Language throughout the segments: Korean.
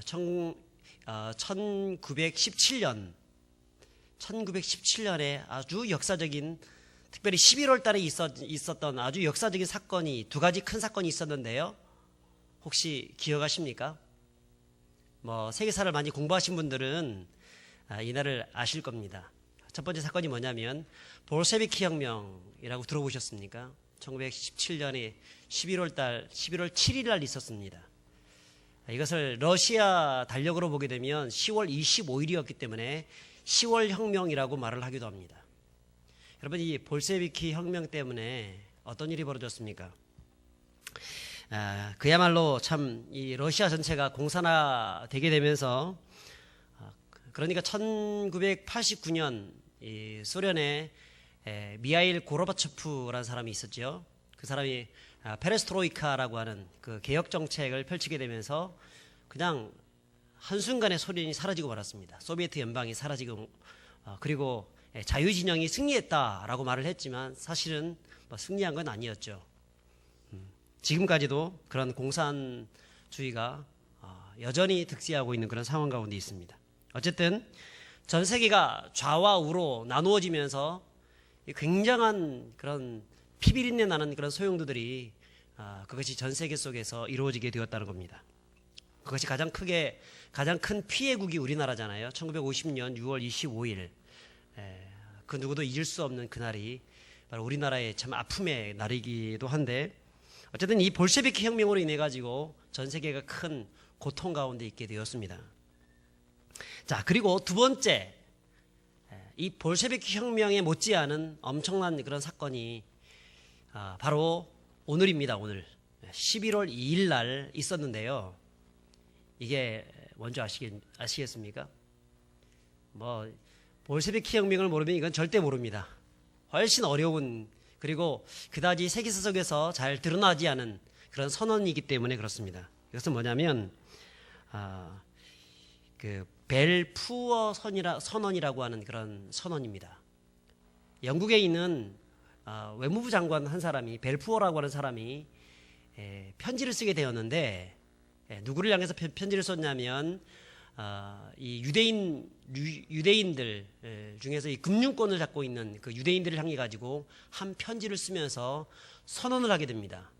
1917년에 아주 역사적인, 특별히 11월 달에 있었던 아주 역사적인 사건이, 두 가지 큰 사건이 있었는데요. 혹시 기억하십니까? 세계사를 많이 공부하신 분들은 이날을 아실 겁니다. 첫 번째 사건이 뭐냐면 볼셰비키 혁명이라고 들어보셨습니까? 1917년에 11월 7일 날 있었습니다. 이것을 러시아 달력으로 보게 되면 10월 25일이었기 때문에 10월 혁명이라고 말을 하기도 합니다. 여러분, 이 볼셰비키 혁명 때문에 어떤 일이 벌어졌습니까? 그야말로 참 이 러시아 전체가 공산화되게 되면서, 그러니까 1989년 이 소련의 미하일 고르바초프라는 사람이 있었죠. 그 사람이 페레스트로이카라고 하는 그 개혁 정책을 펼치게 되면서 그냥 한순간에 소련이 사라지고 말았습니다. 소비에트 연방이 사라지고, 그리고 자유진영이 승리했다라고 말을 했지만 사실은 승리한 건 아니었죠. 지금까지도 그런 공산주의가 여전히 득세하고 있는 그런 상황 가운데 있습니다. 어쨌든 전 세계가 좌와 우로 나누어지면서 굉장한 그런 피비린내 나는 그런 소용돌이들이 그것이 전 세계 속에서 이루어지게 되었다는 겁니다. 그것이 가장 큰 피해국이 우리나라잖아요. 1950년 6월 25일, 그 누구도 잊을 수 없는 그날이 바로 우리나라의 참 아픔의 날이기도 한데, 어쨌든 이 볼셰비키 혁명으로 인해 가지고 전 세계가 큰 고통 가운데 있게 되었습니다. 자, 그리고 두 번째, 이 볼셰비키 혁명에 못지않은 엄청난 그런 사건이 바로 오늘입니다. 오늘 11월 2일 날 있었는데요. 이게 뭔지 아시겠습니까? 볼셰비키 혁명을 모르면 이건 절대 모릅니다. 훨씬 어려운, 그리고 그다지 세계사 속에서 잘 드러나지 않은 그런 선언이기 때문에 그렇습니다. 이것은 뭐냐면 그 벨푸어 선언이라고 하는 그런 선언입니다. 영국에 있는 외무부 장관 한 사람이, 벨푸어라고 하는 사람이 편지를 쓰게 되었는데, 누구를 향해서 편지를 썼냐면 이 유대인들 중에서 이 금융권을 잡고 있는 그 유대인들을 향해 가지고 한 편지를 쓰면서 선언을 하게 됩니다.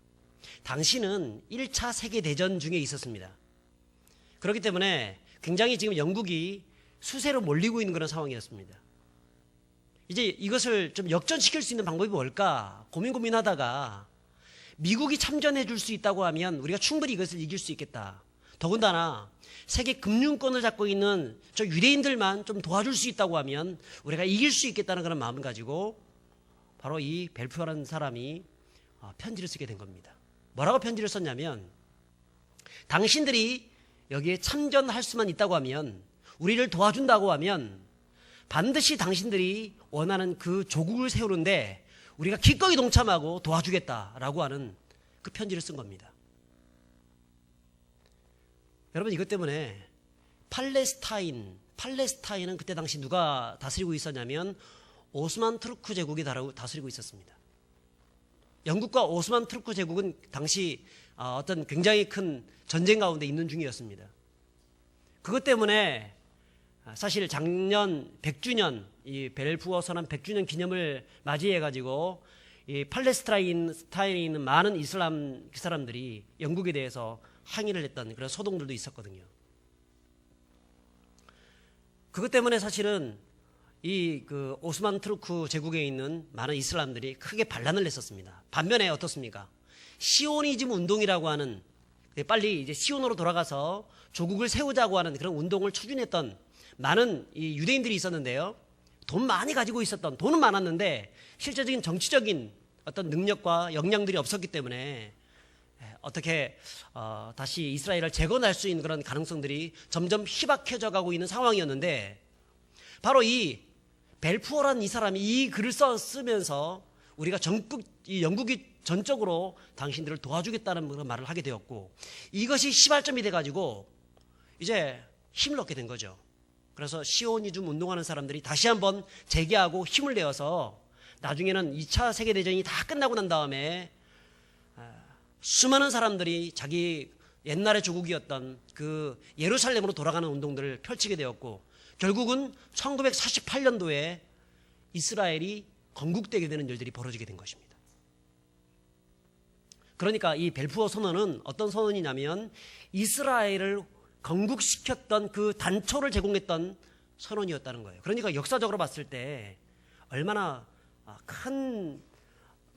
당시는 1차 세계대전 중에 있었습니다. 그렇기 때문에 굉장히 지금 영국이 수세로 몰리고 있는 그런 상황이었습니다. 이제 이것을 좀 역전시킬 수 있는 방법이 뭘까 고민하다가 미국이 참전해 줄 수 있다고 하면 우리가 충분히 이것을 이길 수 있겠다. 더군다나 세계 금융권을 잡고 있는 저 유대인들만 좀 도와줄 수 있다고 하면 우리가 이길 수 있겠다는 그런 마음을 가지고 바로 이 벨푸어라는 사람이 편지를 쓰게 된 겁니다. 뭐라고 편지를 썼냐면, 당신들이 여기에 참전할 수만 있다고 하면, 우리를 도와준다고 하면 반드시 당신들이 원하는 그 조국을 세우는데 우리가 기꺼이 동참하고 도와주겠다라고 하는 그 편지를 쓴 겁니다. 여러분, 이것 때문에 팔레스타인은 그때 당시 누가 다스리고 있었냐면 오스만 투르크 제국이 다스리고 있었습니다. 영국과 오스만 투르크 제국은 당시 어떤 굉장히 큰 전쟁 가운데 있는 중이었습니다. 그것 때문에 사실 작년 100주년, 이 벨푸어 선언 100주년 기념을 맞이해 가지고 이 팔레스타인에 있는 많은 이슬람 사람들이 영국에 대해서 항의를 했던 그런 소동들도 있었거든요. 그것 때문에 사실은 이 그 오스만 투르크 제국에 있는 많은 이슬람들이 크게 반란을 냈었습니다. 반면에 어떻습니까? 시오니즘 운동이라고 하는, 빨리 이제 시온으로 돌아가서 조국을 세우자고 하는 그런 운동을 추진했던 많은 이 유대인들이 있었는데요. 돈 많이 가지고 있었던, 돈은 많았는데 실제적인 정치적인 어떤 능력과 역량들이 없었기 때문에 어떻게 다시 이스라엘을 재건할 수 있는 그런 가능성들이 점점 희박해져 가고 있는 상황이었는데, 바로 이 벨푸어라는 이 사람이 이 글을 쓰면서 우리가 이 영국이 전적으로 당신들을 도와주겠다는 그런 말을 하게 되었고, 이것이 시발점이 돼가지고 이제 힘을 얻게 된 거죠. 그래서 시오니즘 운동하는 사람들이 다시 한번 재개하고 힘을 내어서 나중에는 2차 세계대전이 다 끝나고 난 다음에 수많은 사람들이 자기의 옛날의 조국이었던 그 예루살렘으로 돌아가는 운동들을 펼치게 되었고, 결국은 1948년도에 이스라엘이 건국되게 되는 일들이 벌어지게 된 것입니다. 그러니까 이 벨푸어 선언은 어떤 선언이냐면 이스라엘을 건국시켰던 그 단초를 제공했던 선언이었다는 거예요. 그러니까 역사적으로 봤을 때 얼마나 큰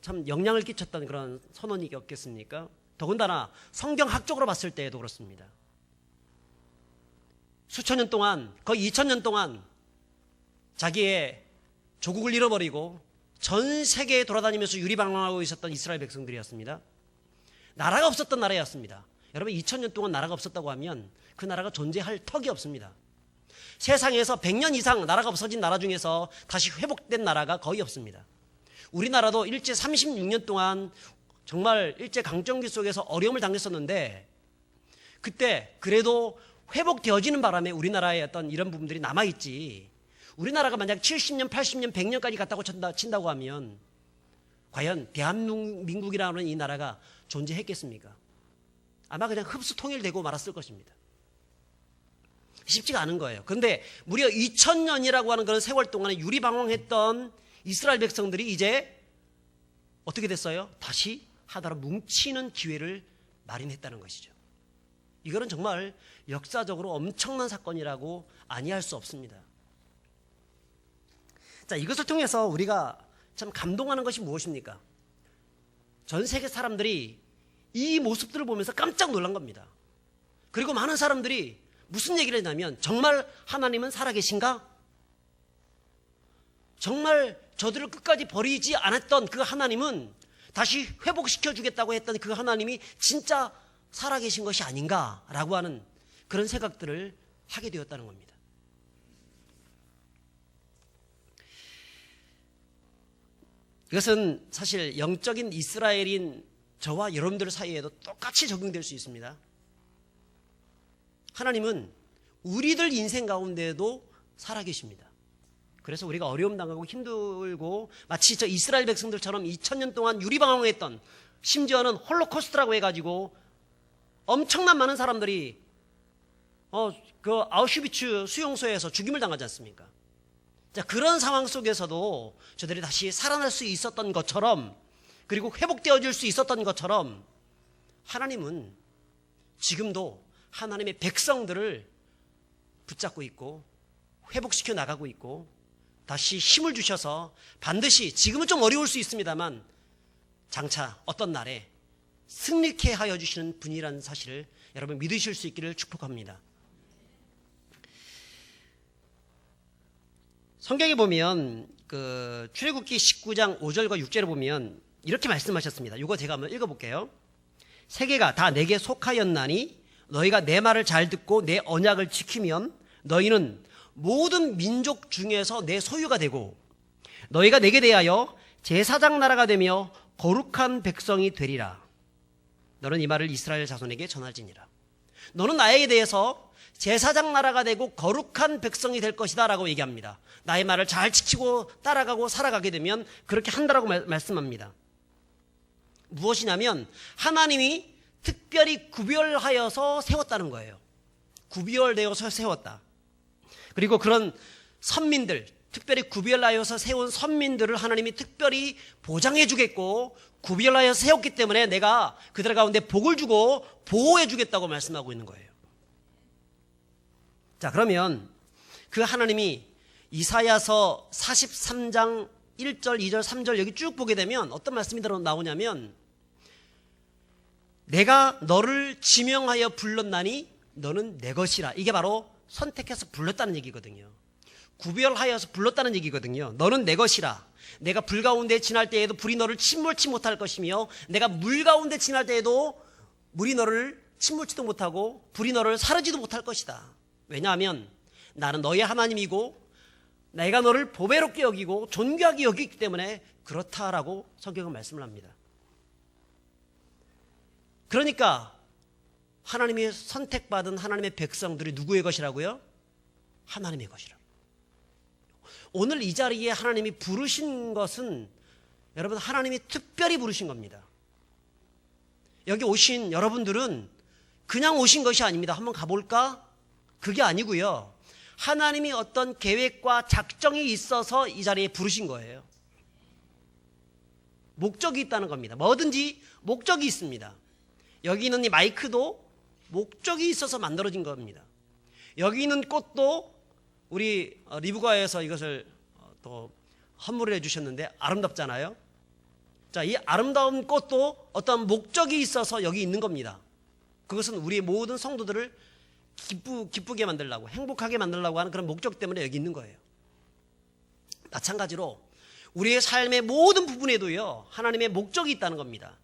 참 영향을 끼쳤던 그런 선언이었겠습니까? 더군다나 성경학적으로 봤을 때에도 그렇습니다. 수천 년 동안, 거의 2000년 동안 자기의 조국을 잃어버리고 전 세계에 돌아다니면서 유리방황하고 있었던 이스라엘 백성들이었습니다. 나라가 없었던 나라였습니다. 여러분, 2000년 동안 나라가 없었다고 하면 그 나라가 존재할 턱이 없습니다. 세상에서 100년 이상 나라가 없어진 나라 중에서 다시 회복된 나라가 거의 없습니다. 우리나라도 일제 36년 동안 정말 일제 강점기 속에서 어려움을 당했었는데, 그때 그래도 회복되어지는 바람에 우리나라의 어떤 이런 부분들이 남아있지, 우리나라가 만약 70년, 80년, 100년까지 갔다고 친다고 하면 과연 대한민국이라는 이 나라가 존재했겠습니까? 아마 그냥 흡수 통일되고 말았을 것입니다. 쉽지가 않은 거예요. 그런데 무려 2000년이라고 하는 그런 세월 동안에 유리방황했던 이스라엘 백성들이 이제 어떻게 됐어요? 다시 하나로 뭉치는 기회를 마련했다는 것이죠. 이거는 정말 역사적으로 엄청난 사건이라고 아니할 수 없습니다. 자, 이것을 통해서 우리가 참 감동하는 것이 무엇입니까? 전 세계 사람들이 이 모습들을 보면서 깜짝 놀란 겁니다. 그리고 많은 사람들이 무슨 얘기를 했냐면, 정말 하나님은 살아계신가? 정말 저들을 끝까지 버리지 않았던 그 하나님은, 다시 회복시켜 주겠다고 했던 그 하나님이 진짜 살아계신 것이 아닌가라고 하는 그런 생각들을 하게 되었다는 겁니다. 이것은 사실 영적인 이스라엘인 저와 여러분들 사이에도 똑같이 적용될 수 있습니다. 하나님은 우리들 인생 가운데에도 살아계십니다. 그래서 우리가 어려움 당하고 힘들고 마치 저 이스라엘 백성들처럼 2000년 동안 유리방황했던, 심지어는 홀로코스트라고 해가지고 엄청난 많은 사람들이 그 아우슈비츠 수용소에서 죽임을 당하지 않습니까? 자, 그런 상황 속에서도 저들이 다시 살아날 수 있었던 것처럼, 그리고 회복되어질 수 있었던 것처럼, 하나님은 지금도 하나님의 백성들을 붙잡고 있고 회복시켜 나가고 있고, 다시 힘을 주셔서 반드시, 지금은 좀 어려울 수 있습니다만 장차 어떤 날에 승리케 하여 주시는 분이라는 사실을 여러분 믿으실 수 있기를 축복합니다. 성경에 보면 그 출애굽기 19장 5절과 6절에 보면 이렇게 말씀하셨습니다. 이거 제가 한번 읽어볼게요. 세계가 다 내게 속하였나니 너희가 내 말을 잘 듣고 내 언약을 지키면 너희는 모든 민족 중에서 내 소유가 되고 너희가 내게 대하여 제사장 나라가 되며 거룩한 백성이 되리라. 너는 이 말을 이스라엘 자손에게 전할지니라. 너는 나에게 대해서 제사장 나라가 되고 거룩한 백성이 될 것이다 라고 얘기합니다. 나의 말을 잘 지키고 따라가고 살아가게 되면 그렇게 한다라고 말씀합니다. 무엇이냐면 하나님이 특별히 구별하여서 세웠다는 거예요. 구별되어서 세웠다. 그리고 그런 선민들, 특별히 구별하여서 세운 선민들을 하나님이 특별히 보장해 주겠고 구별하여서 세웠기 때문에 내가 그들 가운데 복을 주고 보호해 주겠다고 말씀하고 있는 거예요. 자, 그러면 그 하나님이 이사야서 43장 1절, 2절, 3절 여기 쭉 보게 되면 어떤 말씀이 나오냐면 내가 너를 지명하여 불렀나니 너는 내 것이라. 이게 바로 선택해서 불렀다는 얘기거든요. 구별하여서 불렀다는 얘기거든요. 너는 내 것이라. 내가 불 가운데 지날 때에도 불이 너를 침몰치 못할 것이며 내가 물 가운데 지날 때에도 물이 너를 침몰치도 못하고 불이 너를 사르지도 못할 것이다. 왜냐하면 나는 너의 하나님이고 내가 너를 보배롭게 여기고 존귀하게 여기기 때문에 그렇다라고 성경은 말씀을 합니다. 그러니까 하나님이 선택받은 하나님의 백성들이 누구의 것이라고요? 하나님의 것이라. 오늘 이 자리에 하나님이 부르신 것은 여러분 하나님이 특별히 부르신 겁니다. 여기 오신 여러분들은 그냥 오신 것이 아닙니다. 한번 가볼까? 그게 아니고요. 하나님이 어떤 계획과 작정이 있어서 이 자리에 부르신 거예요. 목적이 있다는 겁니다. 뭐든지 목적이 있습니다. 여기 있는 이 마이크도 목적이 있어서 만들어진 겁니다. 여기 있는 꽃도 우리 리브가에서 이것을 또 선물을 해주셨는데 아름답잖아요. 자, 이 아름다운 꽃도 어떤 목적이 있어서 여기 있는 겁니다. 그것은 우리의 모든 성도들을 기쁘게 만들려고, 행복하게 만들려고 하는 그런 목적 때문에 여기 있는 거예요. 마찬가지로 우리의 삶의 모든 부분에도요, 하나님의 목적이 있다는 겁니다.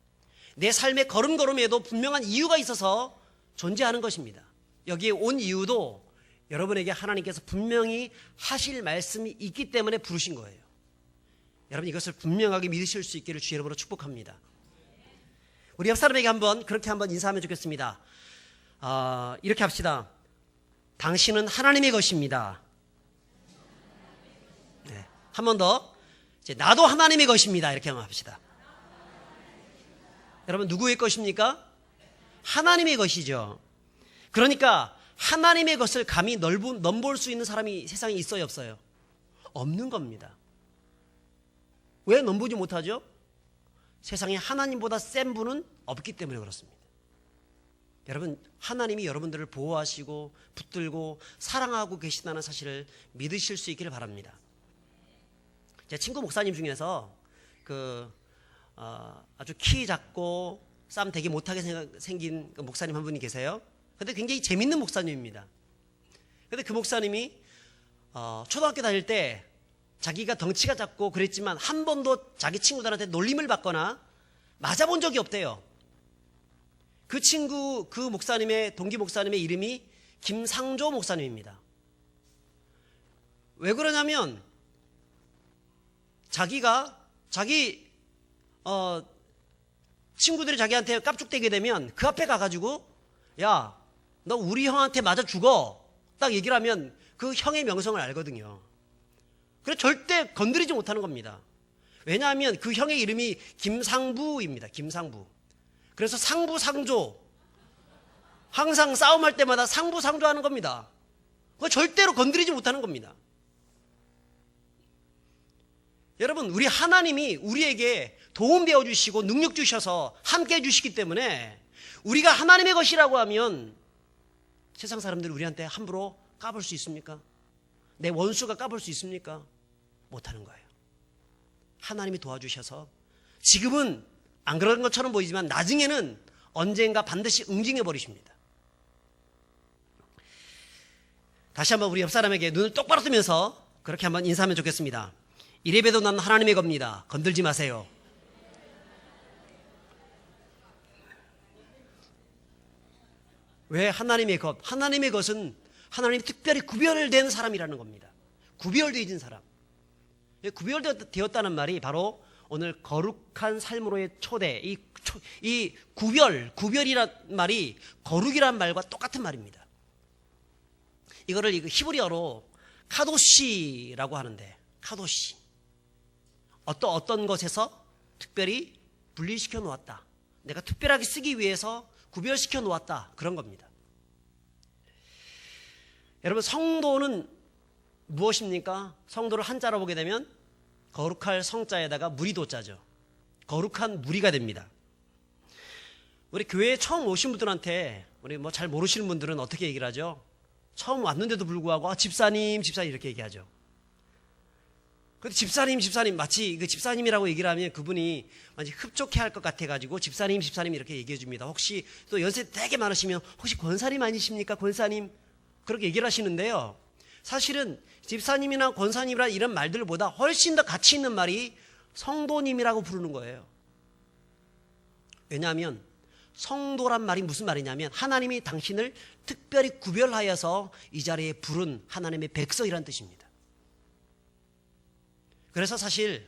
내 삶의 걸음걸음에도 분명한 이유가 있어서 존재하는 것입니다. 여기에 온 이유도 여러분에게 하나님께서 분명히 하실 말씀이 있기 때문에 부르신 거예요. 여러분, 이것을 분명하게 믿으실 수 있기를 주의 이름으로 축복합니다. 우리 옆 사람에게 그렇게 한번 인사하면 좋겠습니다. 이렇게 합시다. 당신은 하나님의 것입니다. 네. 한 번 더. 나도 하나님의 것입니다. 이렇게 한번 합시다. 여러분, 누구의 것입니까? 하나님의 것이죠. 그러니까 하나님의 것을 감히 넘볼 수 있는 사람이 세상에 있어요, 없어요? 없는 겁니다. 왜 넘보지 못하죠? 세상에 하나님보다 센 분은 없기 때문에 그렇습니다. 여러분, 하나님이 여러분들을 보호하시고 붙들고 사랑하고 계신다는 사실을 믿으실 수 있기를 바랍니다. 제 친구 목사님 중에서 아주 키 작고 싸움 되게 못하게 생긴 그 목사님 한 분이 계세요. 근데 굉장히 재밌는 목사님입니다. 근데 그 목사님이 초등학교 다닐 때 자기가 덩치가 작고 그랬지만 한 번도 자기 친구들한테 놀림을 받거나 맞아본 적이 없대요. 그 목사님의, 동기 목사님의 이름이 김상조 목사님입니다. 왜 그러냐면 자기 친구들이 자기한테 깝죽대게 되면 그 앞에 가가지고 야, 너 우리 형한테 맞아 죽어 딱 얘기를 하면 그 형의 명성을 알거든요. 그래서 절대 건드리지 못하는 겁니다. 왜냐하면 그 형의 이름이 김상부입니다. 김상부. 그래서 상부상조, 항상 싸움할 때마다 상부상조 하는 겁니다. 그거 절대로 건드리지 못하는 겁니다. 여러분, 우리 하나님이 우리에게 도움 되어주시고 능력 주셔서 함께 해주시기 때문에 우리가 하나님의 것이라고 하면 세상 사람들이 우리한테 함부로 까불 수 있습니까? 내 원수가 까불 수 있습니까? 못하는 거예요. 하나님이 도와주셔서 지금은 안 그런 것처럼 보이지만 나중에는 언젠가 반드시 응징해 버리십니다. 다시 한번 우리 옆 사람에게 눈을 똑바로 뜨면서 그렇게 한번 인사하면 좋겠습니다. 이래봬도 난 하나님의 겁니다. 건들지 마세요. 왜 하나님의 것? 하나님의 것은 하나님이 특별히 구별된 사람이라는 겁니다. 구별되어진 사람. 구별되었다는 말이 바로 오늘 거룩한 삶으로의 초대, 이 구별이란 말이 거룩이란 말과 똑같은 말입니다. 이거를 히브리어로 카도시라고 하는데, 카도시. 어떤 것에서 특별히 분리시켜 놓았다. 내가 특별하게 쓰기 위해서 구별시켜 놓았다. 그런 겁니다. 여러분, 성도는 무엇입니까? 성도를 한자로 보게 되면 거룩할 성자에다가 무리도자죠. 거룩한 무리가 됩니다. 우리 교회에 처음 오신 분들한테 우리 잘 모르시는 분들은 어떻게 얘기를 하죠? 처음 왔는데도 불구하고 집사님 이렇게 얘기하죠. 근데 집사님 마치 그 집사님이라고 얘기를 하면 그분이 마치 흡족해 할 것 같아가지고 집사님 이렇게 얘기해 줍니다. 혹시 또 연세 되게 많으시면 혹시 권사님 아니십니까? 권사님 그렇게 얘기를 하시는데요. 사실은 집사님이나 권사님이나 이런 말들보다 훨씬 더 가치 있는 말이 성도님이라고 부르는 거예요. 왜냐하면 성도란 말이 무슨 말이냐면 하나님이 당신을 특별히 구별하여서 이 자리에 부른 하나님의 백성이란 뜻입니다. 그래서 사실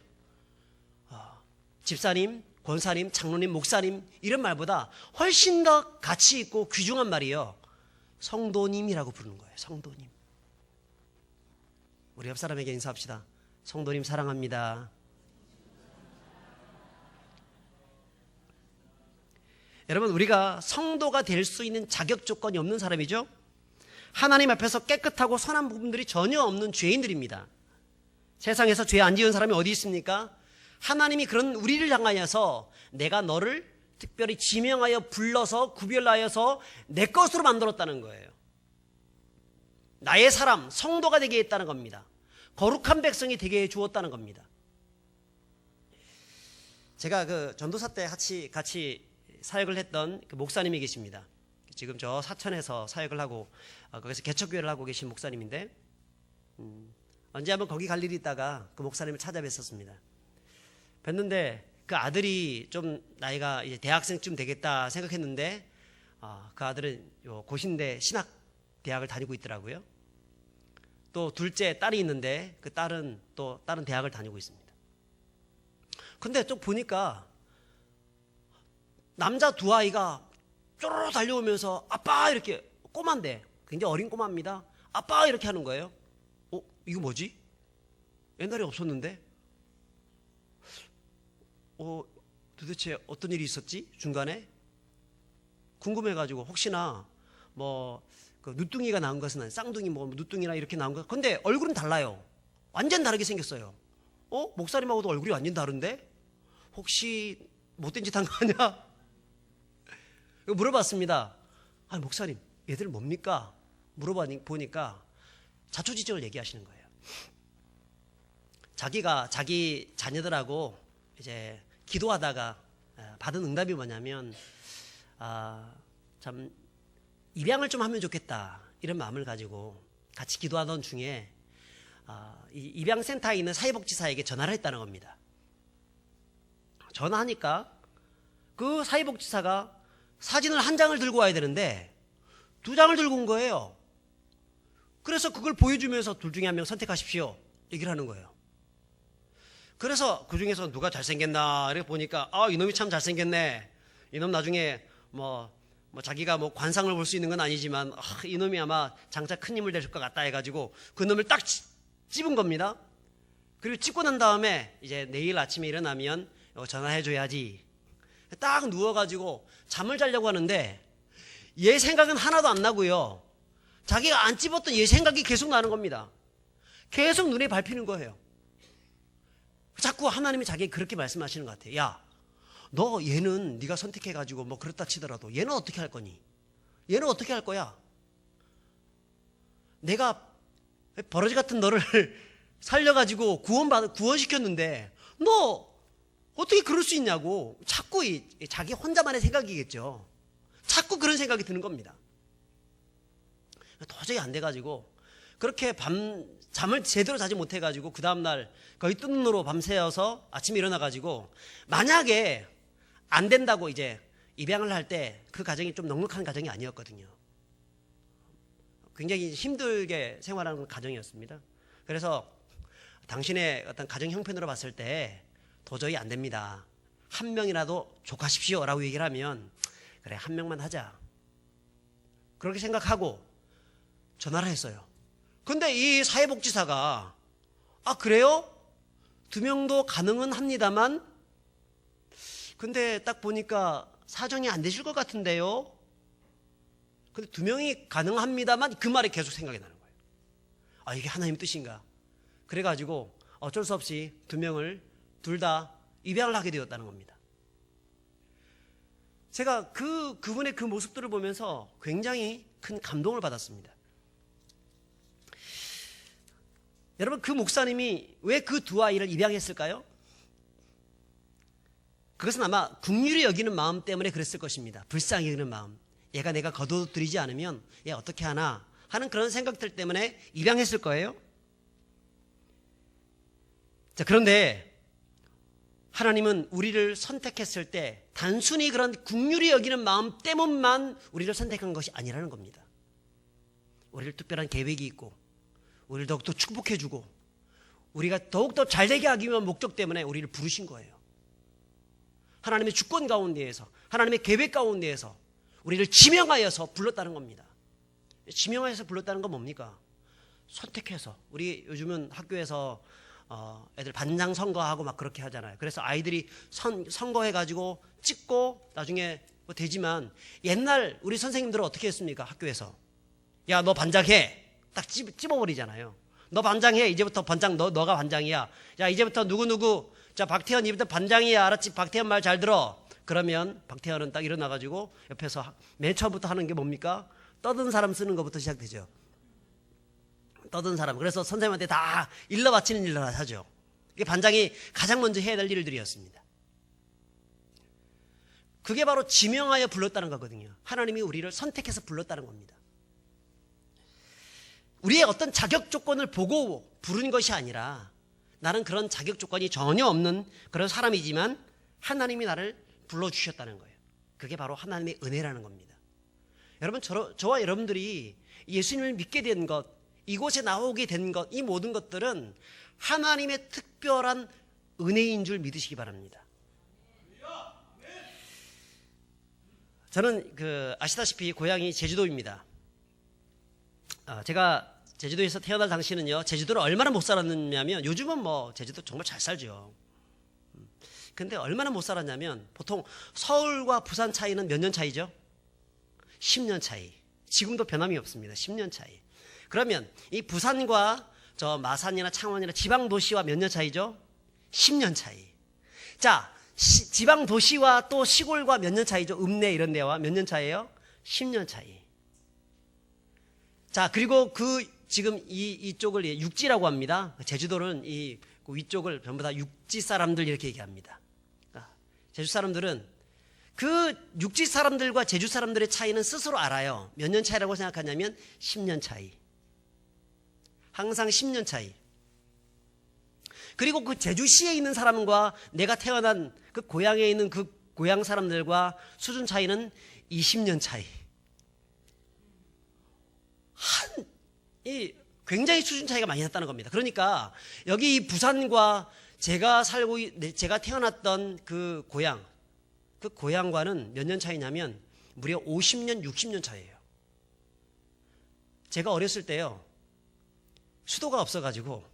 집사님, 권사님, 장로님, 목사님 이런 말보다 훨씬 더 가치 있고 귀중한 말이요. 성도님이라고 부르는 거예요. 성도님. 우리 옆 사람에게 인사합시다. 성도님 사랑합니다. 여러분, 우리가 성도가 될 수 있는 자격 조건이 없는 사람이죠. 하나님 앞에서 깨끗하고 선한 부분들이 전혀 없는 죄인들입니다. 세상에서 죄 안 지은 사람이 어디 있습니까? 하나님이 그런 우리를 향하여서 내가 너를 특별히 지명하여 불러서 구별하여서 내 것으로 만들었다는 거예요. 나의 사람, 성도가 되게 했다는 겁니다. 거룩한 백성이 되게 해 주었다는 겁니다. 제가 그 전도사 때 같이 사역을 했던 그 목사님이 계십니다. 지금 저 사천에서 사역을 하고 거기서 개척교회를 하고 계신 목사님인데, 언제 한번 거기 갈 일이 있다가 그 목사님을 찾아뵀었습니다. 뵀는데 그 아들이 좀 나이가 이제 대학생쯤 되겠다 생각했는데, 그 아들은 요 고신대 신학 대학을 다니고 있더라고요. 또 둘째 딸이 있는데 그 딸은 또 다른 대학을 다니고 있습니다. 근데 좀 보니까 남자 두 아이가 쪼르르 달려오면서 아빠 이렇게, 꼬마인데 굉장히 어린 꼬마입니다. 아빠 이렇게 하는 거예요. 이거 뭐지? 옛날에 없었는데? 도대체 어떤 일이 있었지? 중간에? 궁금해가지고 혹시나 그 누뚱이가 나온 것은 아니에요. 쌍둥이 누뚱이나 이렇게 나온 것. 근데 얼굴은 달라요. 완전 다르게 생겼어요. 목사님하고도 얼굴이 완전 다른데? 혹시 못된 짓 한 거 아니야? 물어봤습니다. 목사님, 얘들 뭡니까? 물어보니까 자초지종을 얘기하시는 거예요. 자기가 자기 자녀들하고 이제 기도하다가 받은 응답이 뭐냐면, 참 입양을 좀 하면 좋겠다 이런 마음을 가지고 같이 기도하던 중에 이 입양센터에 있는 사회복지사에게 전화를 했다는 겁니다. 전화하니까 그 사회복지사가 사진을 한 장을 들고 와야 되는데 2장을 들고 온 거예요. 그래서 그걸 보여주면서 둘 중에 한 명 선택하십시오 얘기를 하는 거예요. 그래서 그 중에서 누가 잘생겼나 이렇게 보니까 이놈이 참 잘생겼네. 이놈 나중에 자기가 관상을 볼 수 있는 건 아니지만 이놈이 아마 장차 큰 힘을 될 것 같다 해가지고 그 놈을 딱 찝은 겁니다. 그리고 찝고 난 다음에 이제 내일 아침에 일어나면 전화해줘야지. 딱 누워가지고 잠을 자려고 하는데 얘 생각은 하나도 안 나고요. 자기가 안 찝었던 얘 생각이 계속 나는 겁니다. 계속 눈에 밟히는 거예요. 자꾸 하나님이 자기에게 그렇게 말씀하시는 것 같아요. 야, 너 얘는 네가 선택해가지고 그렇다 치더라도 얘는 어떻게 할 거니? 얘는 어떻게 할 거야? 내가 버러지 같은 너를 살려가지고 구원시켰는데 너 어떻게 그럴 수 있냐고. 자꾸 자기 혼자만의 생각이겠죠. 자꾸 그런 생각이 드는 겁니다. 도저히 안 돼가지고 그렇게 잠을 제대로 자지 못해가지고 그 다음날 거의 뜬 눈으로 밤새워서 아침에 일어나가지고, 만약에 안 된다고 이제 입양을 할 때 그 가정이 좀 넉넉한 가정이 아니었거든요. 굉장히 힘들게 생활하는 가정이었습니다. 그래서 당신의 어떤 가정 형편으로 봤을 때 도저히 안 됩니다. 한 명이라도 족하십시오 라고 얘기를 하면, 그래 한 명만 하자 그렇게 생각하고 전화를 했어요. 근데 이 사회복지사가 그래요? 2명도 가능은 합니다만 근데 딱 보니까 사정이 안 되실 것 같은데요. 근데 2명이 가능합니다만 그 말이 계속 생각이 나는 거예요. 이게 하나님 뜻인가? 그래가지고 어쩔 수 없이 2명을 둘 다 입양을 하게 되었다는 겁니다. 제가 그분의 그 모습들을 보면서 굉장히 큰 감동을 받았습니다. 여러분, 그 목사님이 왜 그 2아이를 입양했을까요? 그것은 아마 긍휼히 여기는 마음 때문에 그랬을 것입니다. 불쌍히 여기는 마음. 얘가 내가 거둬들이지 않으면 얘 어떻게 하나 하는 그런 생각들 때문에 입양했을 거예요. 자, 그런데 하나님은 우리를 선택했을 때 단순히 그런 긍휼히 여기는 마음 때문만 우리를 선택한 것이 아니라는 겁니다. 우리를 특별한 계획이 있고 우리를 더욱더 축복해주고 우리가 더욱더 잘되게 하기 위한 목적 때문에 우리를 부르신 거예요. 하나님의 주권 가운데에서, 하나님의 계획 가운데에서 우리를 지명하여서 불렀다는 겁니다. 지명하여서 불렀다는 건 뭡니까? 선택해서. 우리 요즘은 학교에서 애들 반장 선거하고 막 그렇게 하잖아요. 그래서 아이들이 선거해가지고 찍고 나중에 뭐 되지만 옛날 우리 선생님들은 어떻게 했습니까? 학교에서 야, 너 반장해 딱 찝어버리잖아요. 너 반장해. 이제부터 반장 너가 반장이야. 야, 이제부터 누구누구 자 박태현 이부터 반장이야. 알았지? 박태현 말 잘 들어. 그러면 박태현은 딱 일어나가지고 옆에서 맨 처음부터 하는 게 뭡니까? 떠든 사람 쓰는 것부터 시작되죠. 떠든 사람. 그래서 선생님한테 다 일러 바치는 일을 하죠. 이게 반장이 가장 먼저 해야 될 일들이었습니다. 그게 바로 지명하여 불렀다는 거거든요. 하나님이 우리를 선택해서 불렀다는 겁니다. 우리의 어떤 자격 조건을 보고 부른 것이 아니라 나는 그런 자격 조건이 전혀 없는 그런 사람이지만 하나님이 나를 불러주셨다는 거예요. 그게 바로 하나님의 은혜라는 겁니다. 여러분, 저와 여러분들이 예수님을 믿게 된 것, 이곳에 나오게 된 것, 이 모든 것들은 하나님의 특별한 은혜인 줄 믿으시기 바랍니다. 저는 아시다시피 고향이 제주도입니다. 제가 제주도에서 태어날 당시는요, 제주도를 얼마나 못 살았냐면, 요즘은 뭐 제주도 정말 잘 살죠. 근데 얼마나 못 살았냐면, 보통 서울과 부산 차이는 몇 년 차이죠? 10년 차이. 지금도 변함이 없습니다. 10년 차이. 그러면 이 부산과 저 마산이나 창원이나 지방 도시와 몇 년 차이죠? 10년 차이. 자, 지방 도시와 또 시골과 몇 년 차이죠? 읍내 이런 데와 몇 년 차이에요? 10년 차이. 자, 그리고 지금 이쪽을 육지라고 합니다. 제주도는 그 위쪽을 전부 다 육지 사람들 이렇게 얘기합니다. 제주 사람들은 그 육지 사람들과 제주 사람들의 차이는 스스로 알아요. 몇 년 차이라고 생각하냐면 10년 차이. 항상 10년 차이. 그리고 그 제주시에 있는 사람과 내가 태어난 그 고향에 있는 그 고향 사람들과 수준 차이는 20년 차이. 굉장히 수준 차이가 많이 났다는 겁니다. 그러니까 여기 이 부산과 제가 태어났던 그 고향과는 몇 년 차이냐면 무려 50년, 60년 차이예요. 제가 어렸을 때요, 수도가 없어가지고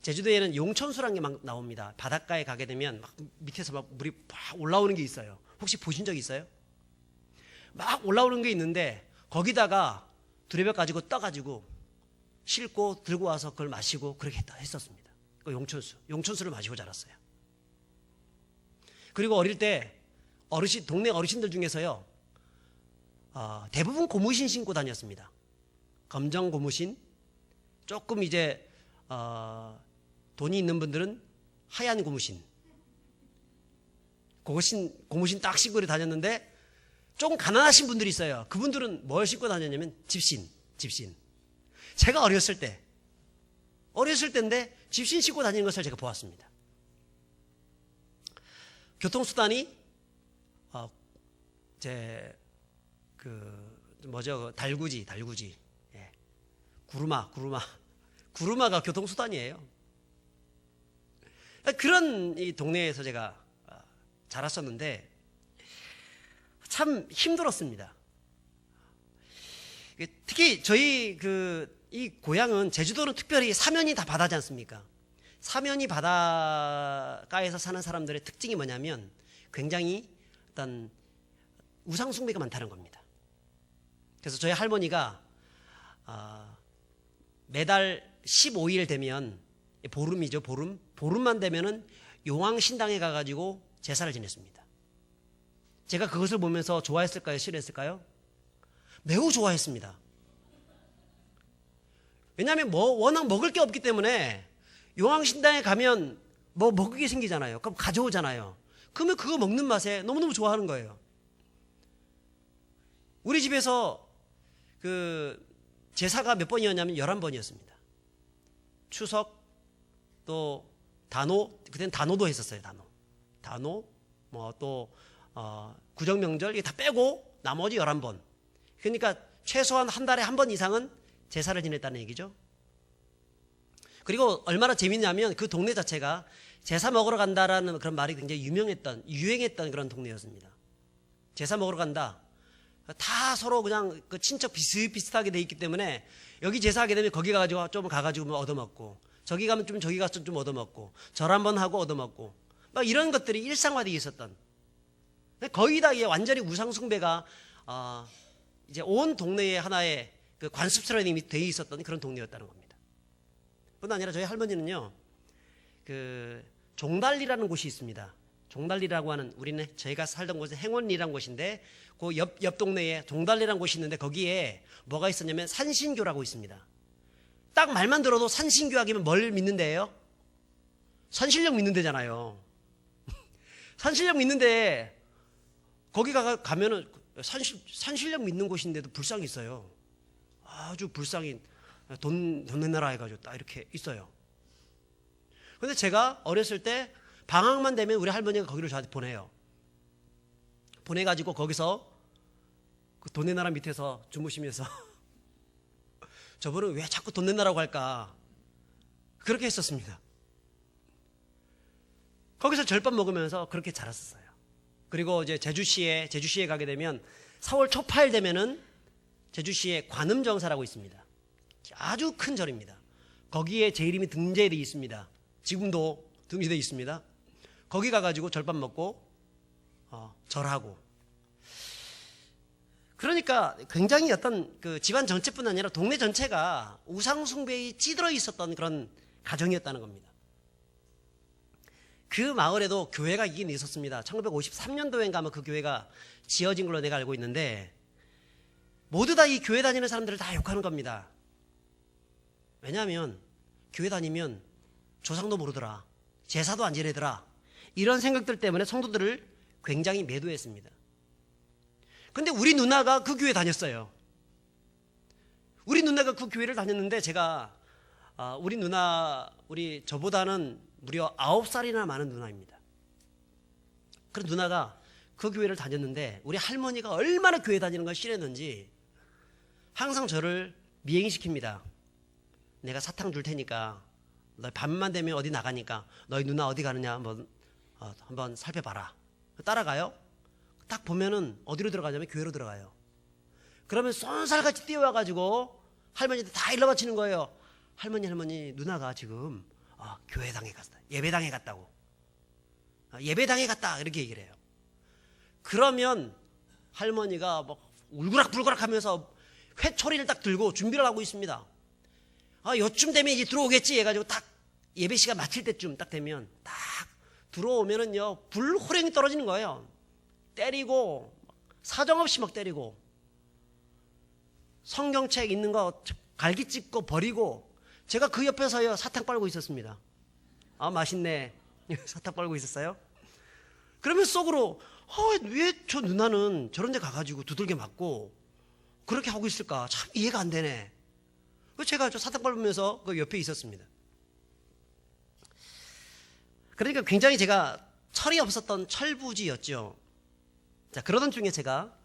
제주도에는 용천수라는 게 막 나옵니다. 바닷가에 가게 되면 막 밑에서 막 물이 막 올라오는 게 있어요. 혹시 보신 적 있어요? 막 올라오는 게 있는데 거기다가 두레벽 가지고 떠가지고 싣고 들고 와서 그걸 마시고 그렇게 했었습니다. 그 용천수를 마시고 자랐어요. 그리고 어릴 때 동네 어르신들 중에서요, 대부분 고무신 신고 다녔습니다. 검정 고무신, 조금 이제 돈이 있는 분들은 하얀 고무신 딱 신고 다녔는데, 조금 가난하신 분들이 있어요. 그분들은 뭘 신고 다녔냐면 집신. 제가 어렸을 때인데 집신 신고 다니는 것을 제가 보았습니다. 교통수단이 달구지. 예. 구루마가 교통수단이에요. 그런 이 동네에서 제가 자랐었는데 참 힘들었습니다. 특히 저희 이 고향은, 제주도는 특별히 사면이 다 바다지 않습니까? 사면이 바닷가에서 사는 사람들의 특징이 뭐냐면 굉장히 어떤 우상숭배가 많다는 겁니다. 그래서 저희 할머니가 매달 15일 되면, 보름이죠, 보름만 되면은 용왕신당에 가가지고 제사를 지냈습니다. 제가 그것을 보면서 좋아했을까요? 싫어했을까요? 매우 좋아했습니다. 왜냐하면 워낙 먹을 게 없기 때문에 용왕신당에 가면 뭐 먹을 게 생기잖아요. 그럼 가져오잖아요. 그러면 그거 먹는 맛에 너무너무 좋아하는 거예요. 우리 집에서 제사가 몇 번이었냐면 11번이었습니다. 추석, 또 단오, 그때는 단오도 했었어요. 단오, 구정명절, 이게 다 빼고 나머지 11번. 그러니까 최소한 한 달에 한 번 이상은 제사를 지냈다는 얘기죠. 그리고 얼마나 재밌냐면 그 동네 자체가 제사 먹으러 간다라는 그런 말이 굉장히 유행했던 그런 동네였습니다. 제사 먹으러 간다. 다 서로 그냥 그 친척 비슷비슷하게 돼 있기 때문에 여기 제사하게 되면 거기 가가지고 좀 가가지고 얻어먹고, 저기 가면 좀 저기 가서 좀 얻어먹고, 절 한번 하고 얻어먹고, 막 이런 것들이 일상화되어 있었던. 거의 다 이게 완전히 우상숭배가 이제 온 동네에 하나의 그 관습처럼 돼 있었던 그런 동네였다는 겁니다. 뿐 아니라 저희 할머니는요, 그 종달리라는 곳이 있습니다. 종달리라고 하는, 우리는 저희가 살던 곳은 행원리라는 곳인데 그 옆 동네에 종달리라는 곳이 있는데 거기에 뭐가 있었냐면 산신교라고 있습니다. 딱 말만 들어도 산신교학이면 뭘 믿는데요? 산신령 믿는 데잖아요. 산신령 믿는데 거기 가면은 산신령 믿는 곳인데도 불상이 있어요. 아주 불상이 돈 내놔라 해가지고 딱 이렇게 있어요. 근데 제가 어렸을 때 방학만 되면 우리 할머니가 거기를 저한테 보내요. 보내가지고 거기서 그 돈 내놔라 밑에서 주무시면서 저분은 왜 자꾸 돈 내놔라고 할까? 그렇게 했었습니다. 거기서 절밥 먹으면서 그렇게 자랐었어요. 그리고 이제 제주시에 가게 되면 4월 초파일 되면은 제주시에 관음정사라고 있습니다. 아주 큰 절입니다. 거기에 제 이름이 등재되어 있습니다. 지금도 등재되어 있습니다. 거기 가가지고 절밥 먹고 절하고. 그러니까 굉장히 어떤 그 집안 전체뿐 아니라 동네 전체가 우상숭배에 찌들어 있었던 그런 가정이었다는 겁니다. 그 마을에도 교회가 있긴 있었습니다. 1953년도인가 아마 그 교회가 지어진 걸로 내가 알고 있는데 모두 다 이 교회 다니는 사람들을 다 욕하는 겁니다. 왜냐하면 교회 다니면 조상도 모르더라, 제사도 안 지내더라, 이런 생각들 때문에 성도들을 굉장히 매도했습니다. 근데 우리 누나가 그 교회 다녔어요. 우리 누나가 그 교회를 다녔는데 제가 우리 저보다는 무려 9살이나 많은 누나입니다. 그런 누나가 그 교회를 다녔는데 우리 할머니가 얼마나 교회 다니는 걸 싫어했는지 항상 저를 미행시킵니다. 내가 사탕 줄 테니까 너 밤만 되면 어디 나가니까 너희 누나 어디 가느냐 한번 살펴봐라. 따라가요. 딱 보면은 어디로 들어가냐면 교회로 들어가요. 그러면 쏜살같이 뛰어와가지고 할머니한테 다 일러바치는 거예요. 할머니 누나가 지금 교회당에 갔다, 예배당에 갔다고, 예배당에 갔다, 이렇게 얘기를 해요. 그러면 할머니가 막 울그락불그락 하면서 회초리를 딱 들고 준비를 하고 있습니다. 요쯤 되면 이제 들어오겠지 해가지고 딱 예배 시간 마칠 때쯤 딱 되면 딱 들어오면은요, 불호령이 떨어지는 거예요. 때리고, 사정없이 막 때리고, 성경책 있는 거 갈기 찢고 버리고, 제가 그 옆에서요 사탕 빨고 있었습니다. 맛있네. 사탕 빨고 있었어요. 그러면 속으로 왜 저 누나는 저런 데 가가지고 두들겨 맞고 그렇게 하고 있을까? 참 이해가 안 되네. 제가 저 사탕 빨면서 그 옆에 있었습니다. 그러니까 굉장히 제가 철이 없었던 철부지였죠. 자, 그러던 중에 제가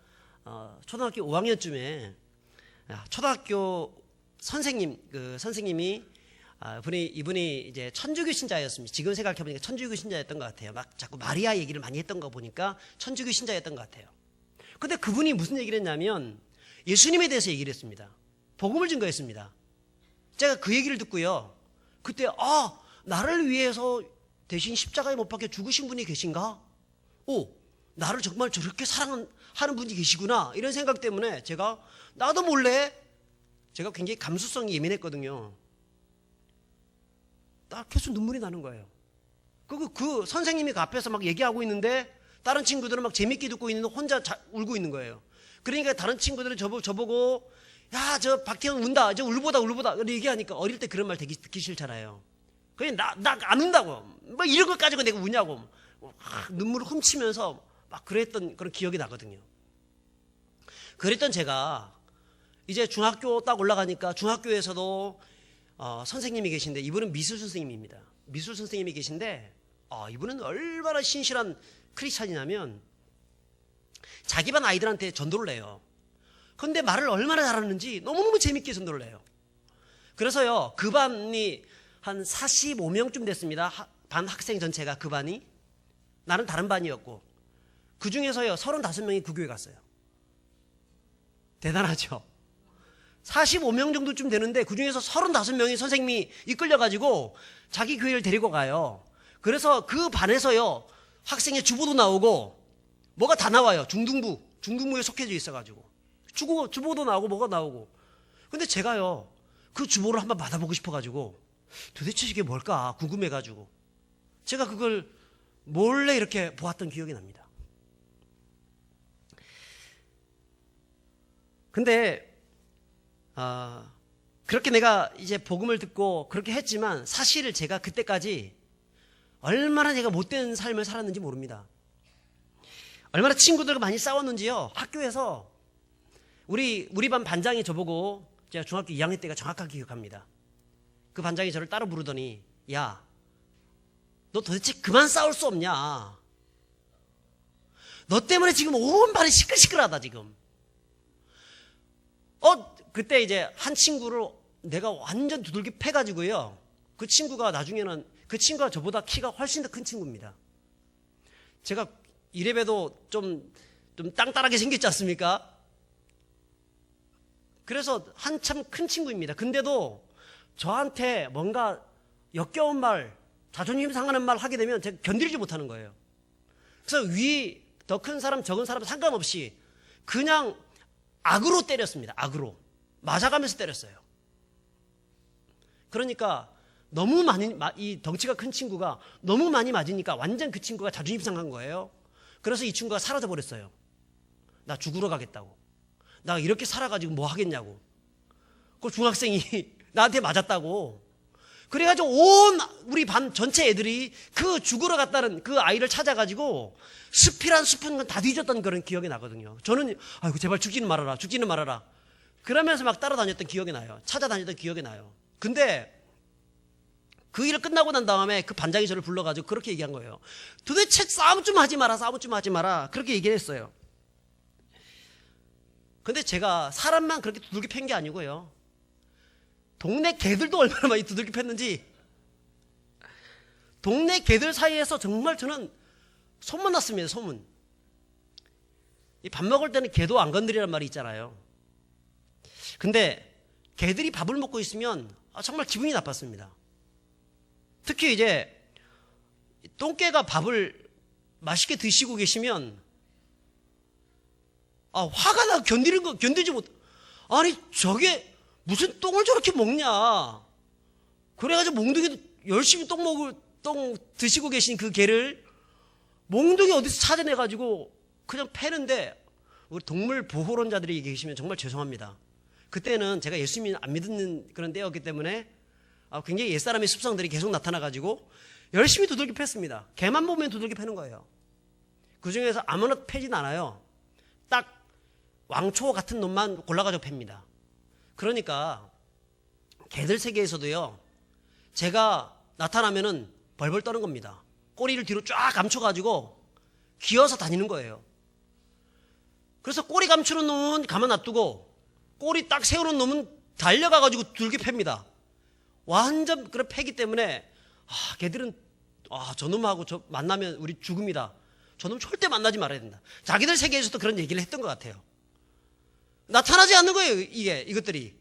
초등학교 5학년쯤에 초등학교 선생님이 이분이 이제 천주교 신자였습니다. 지금 생각해보니까 천주교 신자였던 것 같아요. 막 자꾸 마리아 얘기를 많이 했던 거 보니까 천주교 신자였던 것 같아요. 근데 그분이 무슨 얘기를 했냐면 예수님에 대해서 얘기를 했습니다. 복음을 증거했습니다. 제가 그 얘기를 듣고요, 그때 나를 위해서 대신 십자가에 못 박혀 죽으신 분이 계신가? 나를 정말 저렇게 사랑하는 분이 계시구나, 이런 생각 때문에 나도 몰래 제가 굉장히 감수성이 예민했거든요. 딱 계속 눈물이 나는 거예요. 그 선생님이 그 앞에서 막 얘기하고 있는데 다른 친구들은 막 재밌게 듣고 있는데 혼자 울고 있는 거예요. 그러니까 다른 친구들은 저보고 야, 저 박태현 운다, 저 울보다 이렇게 얘기하니까 어릴 때 그런 말 되게 듣기 싫잖아요. 그냥 나 안 운다고, 뭐 이런 걸 가지고 내가 우냐고 눈물을 훔치면서 막 그랬던 그런 기억이 나거든요. 그랬던 제가 이제 중학교 딱 올라가니까 중학교에서도 선생님이 계신데, 이분은 미술 선생님입니다. 미술 선생님이 계신데 이분은 얼마나 신실한 크리스찬이냐면 자기 반 아이들한테 전도를 해요. 근데 말을 얼마나 잘하는지 너무너무 재밌게 전도를 해요. 그래서요, 그 반이 한 45명쯤 됐습니다. 반 학생 전체가, 그 반이. 나는 다른 반이었고, 그 중에서요 35명이 그 교회 갔어요. 대단하죠. 45명 정도쯤 되는데 그 중에서 35명이 선생님이 이끌려가지고 자기 교회를 데리고 가요. 그래서 그 반에서요 학생의 주보도 나오고 뭐가 다 나와요. 중등부에 속해져 있어가지고 주보도 나오고 뭐가 나오고. 근데 제가요 그 주보를 한번 받아보고 싶어가지고 도대체 이게 뭘까 궁금해가지고 제가 그걸 몰래 이렇게 보았던 기억이 납니다. 근데 그렇게 내가 이제 복음을 듣고 그렇게 했지만 사실 제가 그때까지 얼마나 제가 못된 삶을 살았는지 모릅니다. 얼마나 친구들과 많이 싸웠는지요. 학교에서 우리 반 반장이 저보고, 제가 중학교 2학년 때가 정확하게 기억합니다. 그 반장이 저를 따로 부르더니, 야, 너 도대체 그만 싸울 수 없냐? 너 때문에 지금 온 반이 시끌시끌하다 지금. 그때 이제 한 친구를 내가 완전 두들겨 패가지고요. 그 친구가 나중에는, 그 친구가 저보다 키가 훨씬 더 큰 친구입니다. 제가 이래봬도 좀 땅따라게 생겼지 않습니까? 그래서 한참 큰 친구입니다. 근데도 저한테 뭔가 역겨운 말, 자존심 상하는 말 하게 되면 제가 견디지 못하는 거예요. 그래서 더 큰 사람, 적은 사람 상관없이 그냥 악으로 때렸습니다. 악으로. 맞아가면서 때렸어요. 그러니까 너무 많이, 이 덩치가 큰 친구가 너무 많이 맞으니까 완전 그 친구가 자존심 상한 거예요. 그래서 이 친구가 사라져 버렸어요. 나 죽으러 가겠다고. 나 이렇게 살아가지고 뭐 하겠냐고. 그 중학생이 나한테 맞았다고. 그래가지고 온 우리 반 전체 애들이 그 죽으러 갔다는 그 아이를 찾아가지고 숲이란 숲은 다 뒤졌던 그런 기억이 나거든요. 저는 아이고 제발 죽지는 말아라. 그러면서 막 따라다녔던 기억이 나요. 찾아다녔던 기억이 나요. 근데 그 일을 끝나고 난 다음에 그 반장이 저를 불러가지고 그렇게 얘기한 거예요. 도대체 싸움 좀 하지 마라. 그렇게 얘기했어요. 근데 제가 사람만 그렇게 두들겨 팬 게 아니고요. 동네 개들도 얼마나 많이 두들겨 팼는지, 동네 개들 사이에서 정말 저는 소문 났습니다. 소문. 이 밥 먹을 때는 개도 안 건드리란 말이 있잖아요. 근데 개들이 밥을 먹고 있으면 정말 기분이 나빴습니다. 특히 이제 똥개가 밥을 맛있게 드시고 계시면 화가 나. 견디지 못. 아니 저게 무슨 똥을 저렇게 먹냐. 그래가지고 몽둥이도 열심히 똥 드시고 계신 그 개를 몽둥이 어디서 찾아내가지고 그냥 패는데, 우리 동물 보호론자들이 계시면 정말 죄송합니다. 그때는 제가 예수님 안 믿는 그런 때였기 때문에 굉장히 옛사람의 습성들이 계속 나타나가지고 열심히 두들겨 팼습니다. 개만 보면 두들겨 패는 거예요. 그 중에서 아무나 패진 않아요. 딱 왕초 같은 놈만 골라가지고 팹니다. 그러니까 개들 세계에서도요, 제가 나타나면은 벌벌 떠는 겁니다. 꼬리를 뒤로 쫙 감춰가지고 기어서 다니는 거예요. 그래서 꼬리 감추는 놈은 가만 놔두고 꼬리 딱 세우는 놈은 달려가가지고 두들겨 팹니다. 완전 그런 패기 때문에 걔들은 저놈하고 저 만나면 우리 죽음이다. 저놈 절대 만나지 말아야 된다. 자기들 세계에서도 그런 얘기를 했던 것 같아요. 나타나지 않는 거예요. 이것들이.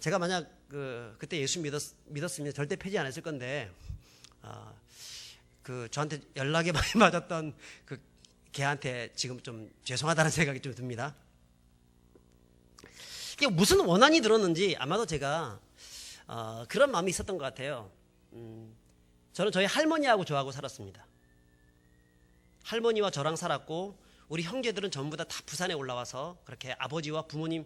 제가 만약 그때 예수 믿었으면 절대 패지 않았을 건데, 저한테 연락이 많이 맞았던 그 걔한테 지금 좀 죄송하다는 생각이 좀 듭니다. 이게 무슨 원한이 들었는지 아마도 제가 그런 마음이 있었던 것 같아요. 저는 저희 할머니하고 저하고 살았습니다. 할머니와 저랑 살았고, 우리 형제들은 전부 다 부산에 올라와서 그렇게 아버지와 부모님,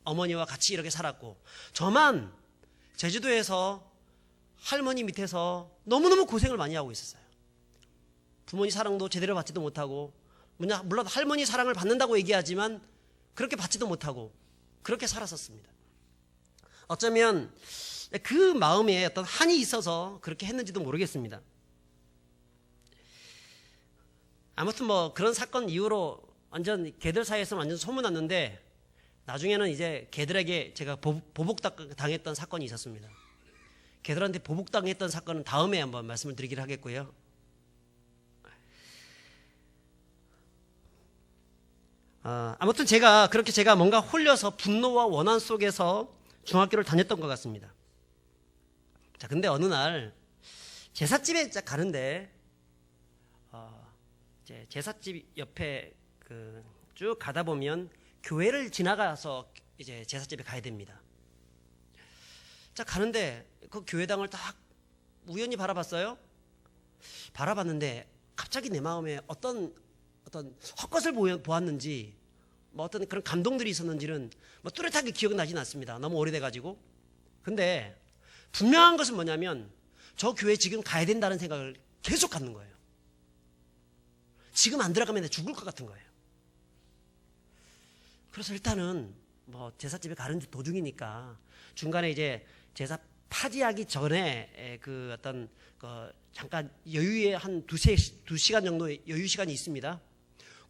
어머니와 같이 이렇게 살았고, 저만 제주도에서 할머니 밑에서 너무너무 고생을 많이 하고 있었어요. 부모님 사랑도 제대로 받지도 못하고, 물론 할머니 사랑을 받는다고 얘기하지만 그렇게 받지도 못하고 그렇게 살았었습니다. 어쩌면 그 마음에 어떤 한이 있어서 그렇게 했는지도 모르겠습니다. 아무튼 그런 사건 이후로 완전 개들 사이에서 완전 소문났는데, 나중에는 이제 개들에게 제가 보복당했던 사건이 있었습니다. 개들한테 보복당했던 사건은 다음에 한번 말씀을 드리기로 하겠고요. 아무튼 제가 뭔가 홀려서 분노와 원한 속에서 중학교를 다녔던 것 같습니다. 자, 근데 어느 날 제삿집에 가는데 이제 제삿집 옆에 쭉 가다 보면 교회를 지나가서 이제 제삿집에 가야 됩니다. 자, 가는데 그 교회당을 딱 우연히 바라봤어요. 바라봤는데 갑자기 내 마음에 어떤 헛것을 보았는지 뭐 어떤 그런 감동들이 있었는지는 뭐 뚜렷하게 기억나진 않습니다. 너무 오래돼가지고. 근데 분명한 것은 뭐냐면 저 교회 지금 가야 된다는 생각을 계속 갖는 거예요. 지금 안 들어가면 내가 죽을 것 같은 거예요. 그래서 일단은 뭐 제삿집에 가는 도중이니까 중간에 이제 제사 파지하기 전에 잠깐 여유의 한 두 시간 정도의 여유 시간이 있습니다.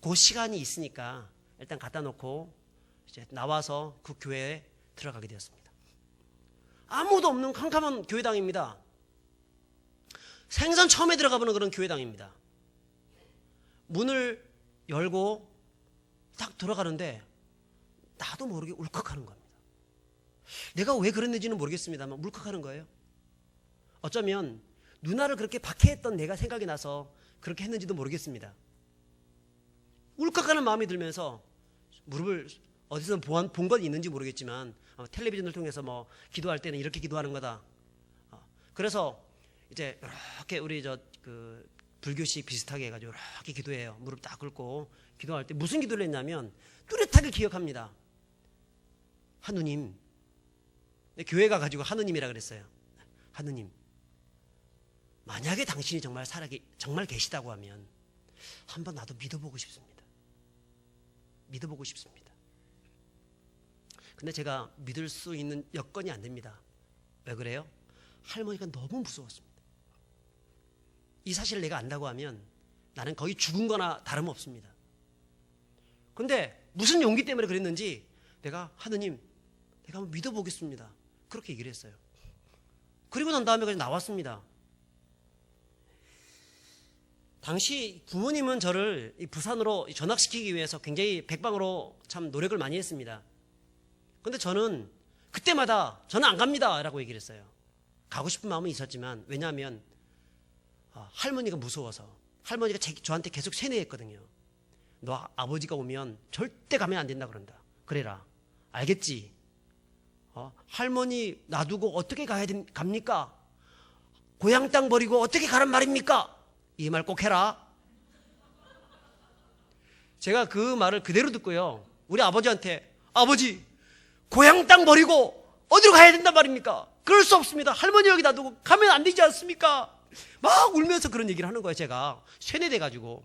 그 시간이 있으니까 일단 갖다 놓고 이제 나와서 그 교회에 들어가게 되었습니다. 아무도 없는 캄캄한 교회당입니다. 생전 처음에 들어가 보는 그런 교회당입니다. 문을 열고 딱 들어가는데 나도 모르게 울컥하는 겁니다. 내가 왜 그랬는지는 모르겠습니다만 울컥하는 거예요. 어쩌면 누나를 그렇게 박해했던 내가 생각이 나서 그렇게 했는지도 모르겠습니다. 울컥하는 마음이 들면서 무릎을 어디서 본 건 있는지 모르겠지만 텔레비전을 통해서 뭐 기도할 때는 이렇게 기도하는 거다. 그래서 이제 이렇게 우리 불교식 비슷하게 해가지고 이렇게 기도해요. 무릎 딱 꿇고 기도할 때 무슨 기도를 했냐면 뚜렷하게 기억합니다. 하느님, 교회 가가지고 하느님이라 그랬어요. 하느님, 만약에 당신이 정말 계시다고 하면 한번 나도 믿어보고 싶습니다. 믿어보고 싶습니다. 근데 제가 믿을 수 있는 여건이 안 됩니다. 왜 그래요? 할머니가 너무 무서웠습니다. 이 사실을 내가 안다고 하면 나는 거의 죽은 거나 다름없습니다. 근데 무슨 용기 때문에 그랬는지 내가 하느님, 내가 한번 믿어보겠습니다. 그렇게 얘기를 했어요. 그리고 난 다음에 그냥 나왔습니다. 당시 부모님은 저를 부산으로 전학시키기 위해서 굉장히 백방으로 참 노력을 많이 했습니다. 근데 저는 그때마다 저는 안 갑니다 라고 얘기를 했어요. 가고 싶은 마음은 있었지만 왜냐하면 할머니가 무서워서. 할머니가 저한테 계속 세뇌했거든요. 너 아버지가 오면 절대 가면 안 된다 그런다. 그래라. 알겠지? 할머니 놔두고 어떻게 갑니까? 고향 땅 버리고 어떻게 가란 말입니까? 이 말 꼭 해라. 제가 그 말을 그대로 듣고요. 우리 아버지한테 아버지 고향 땅 버리고 어디로 가야 된단 말입니까? 그럴 수 없습니다. 할머니 여기 놔두고 가면 안 되지 않습니까? 막 울면서 그런 얘기를 하는 거예요. 제가 세뇌돼가지고.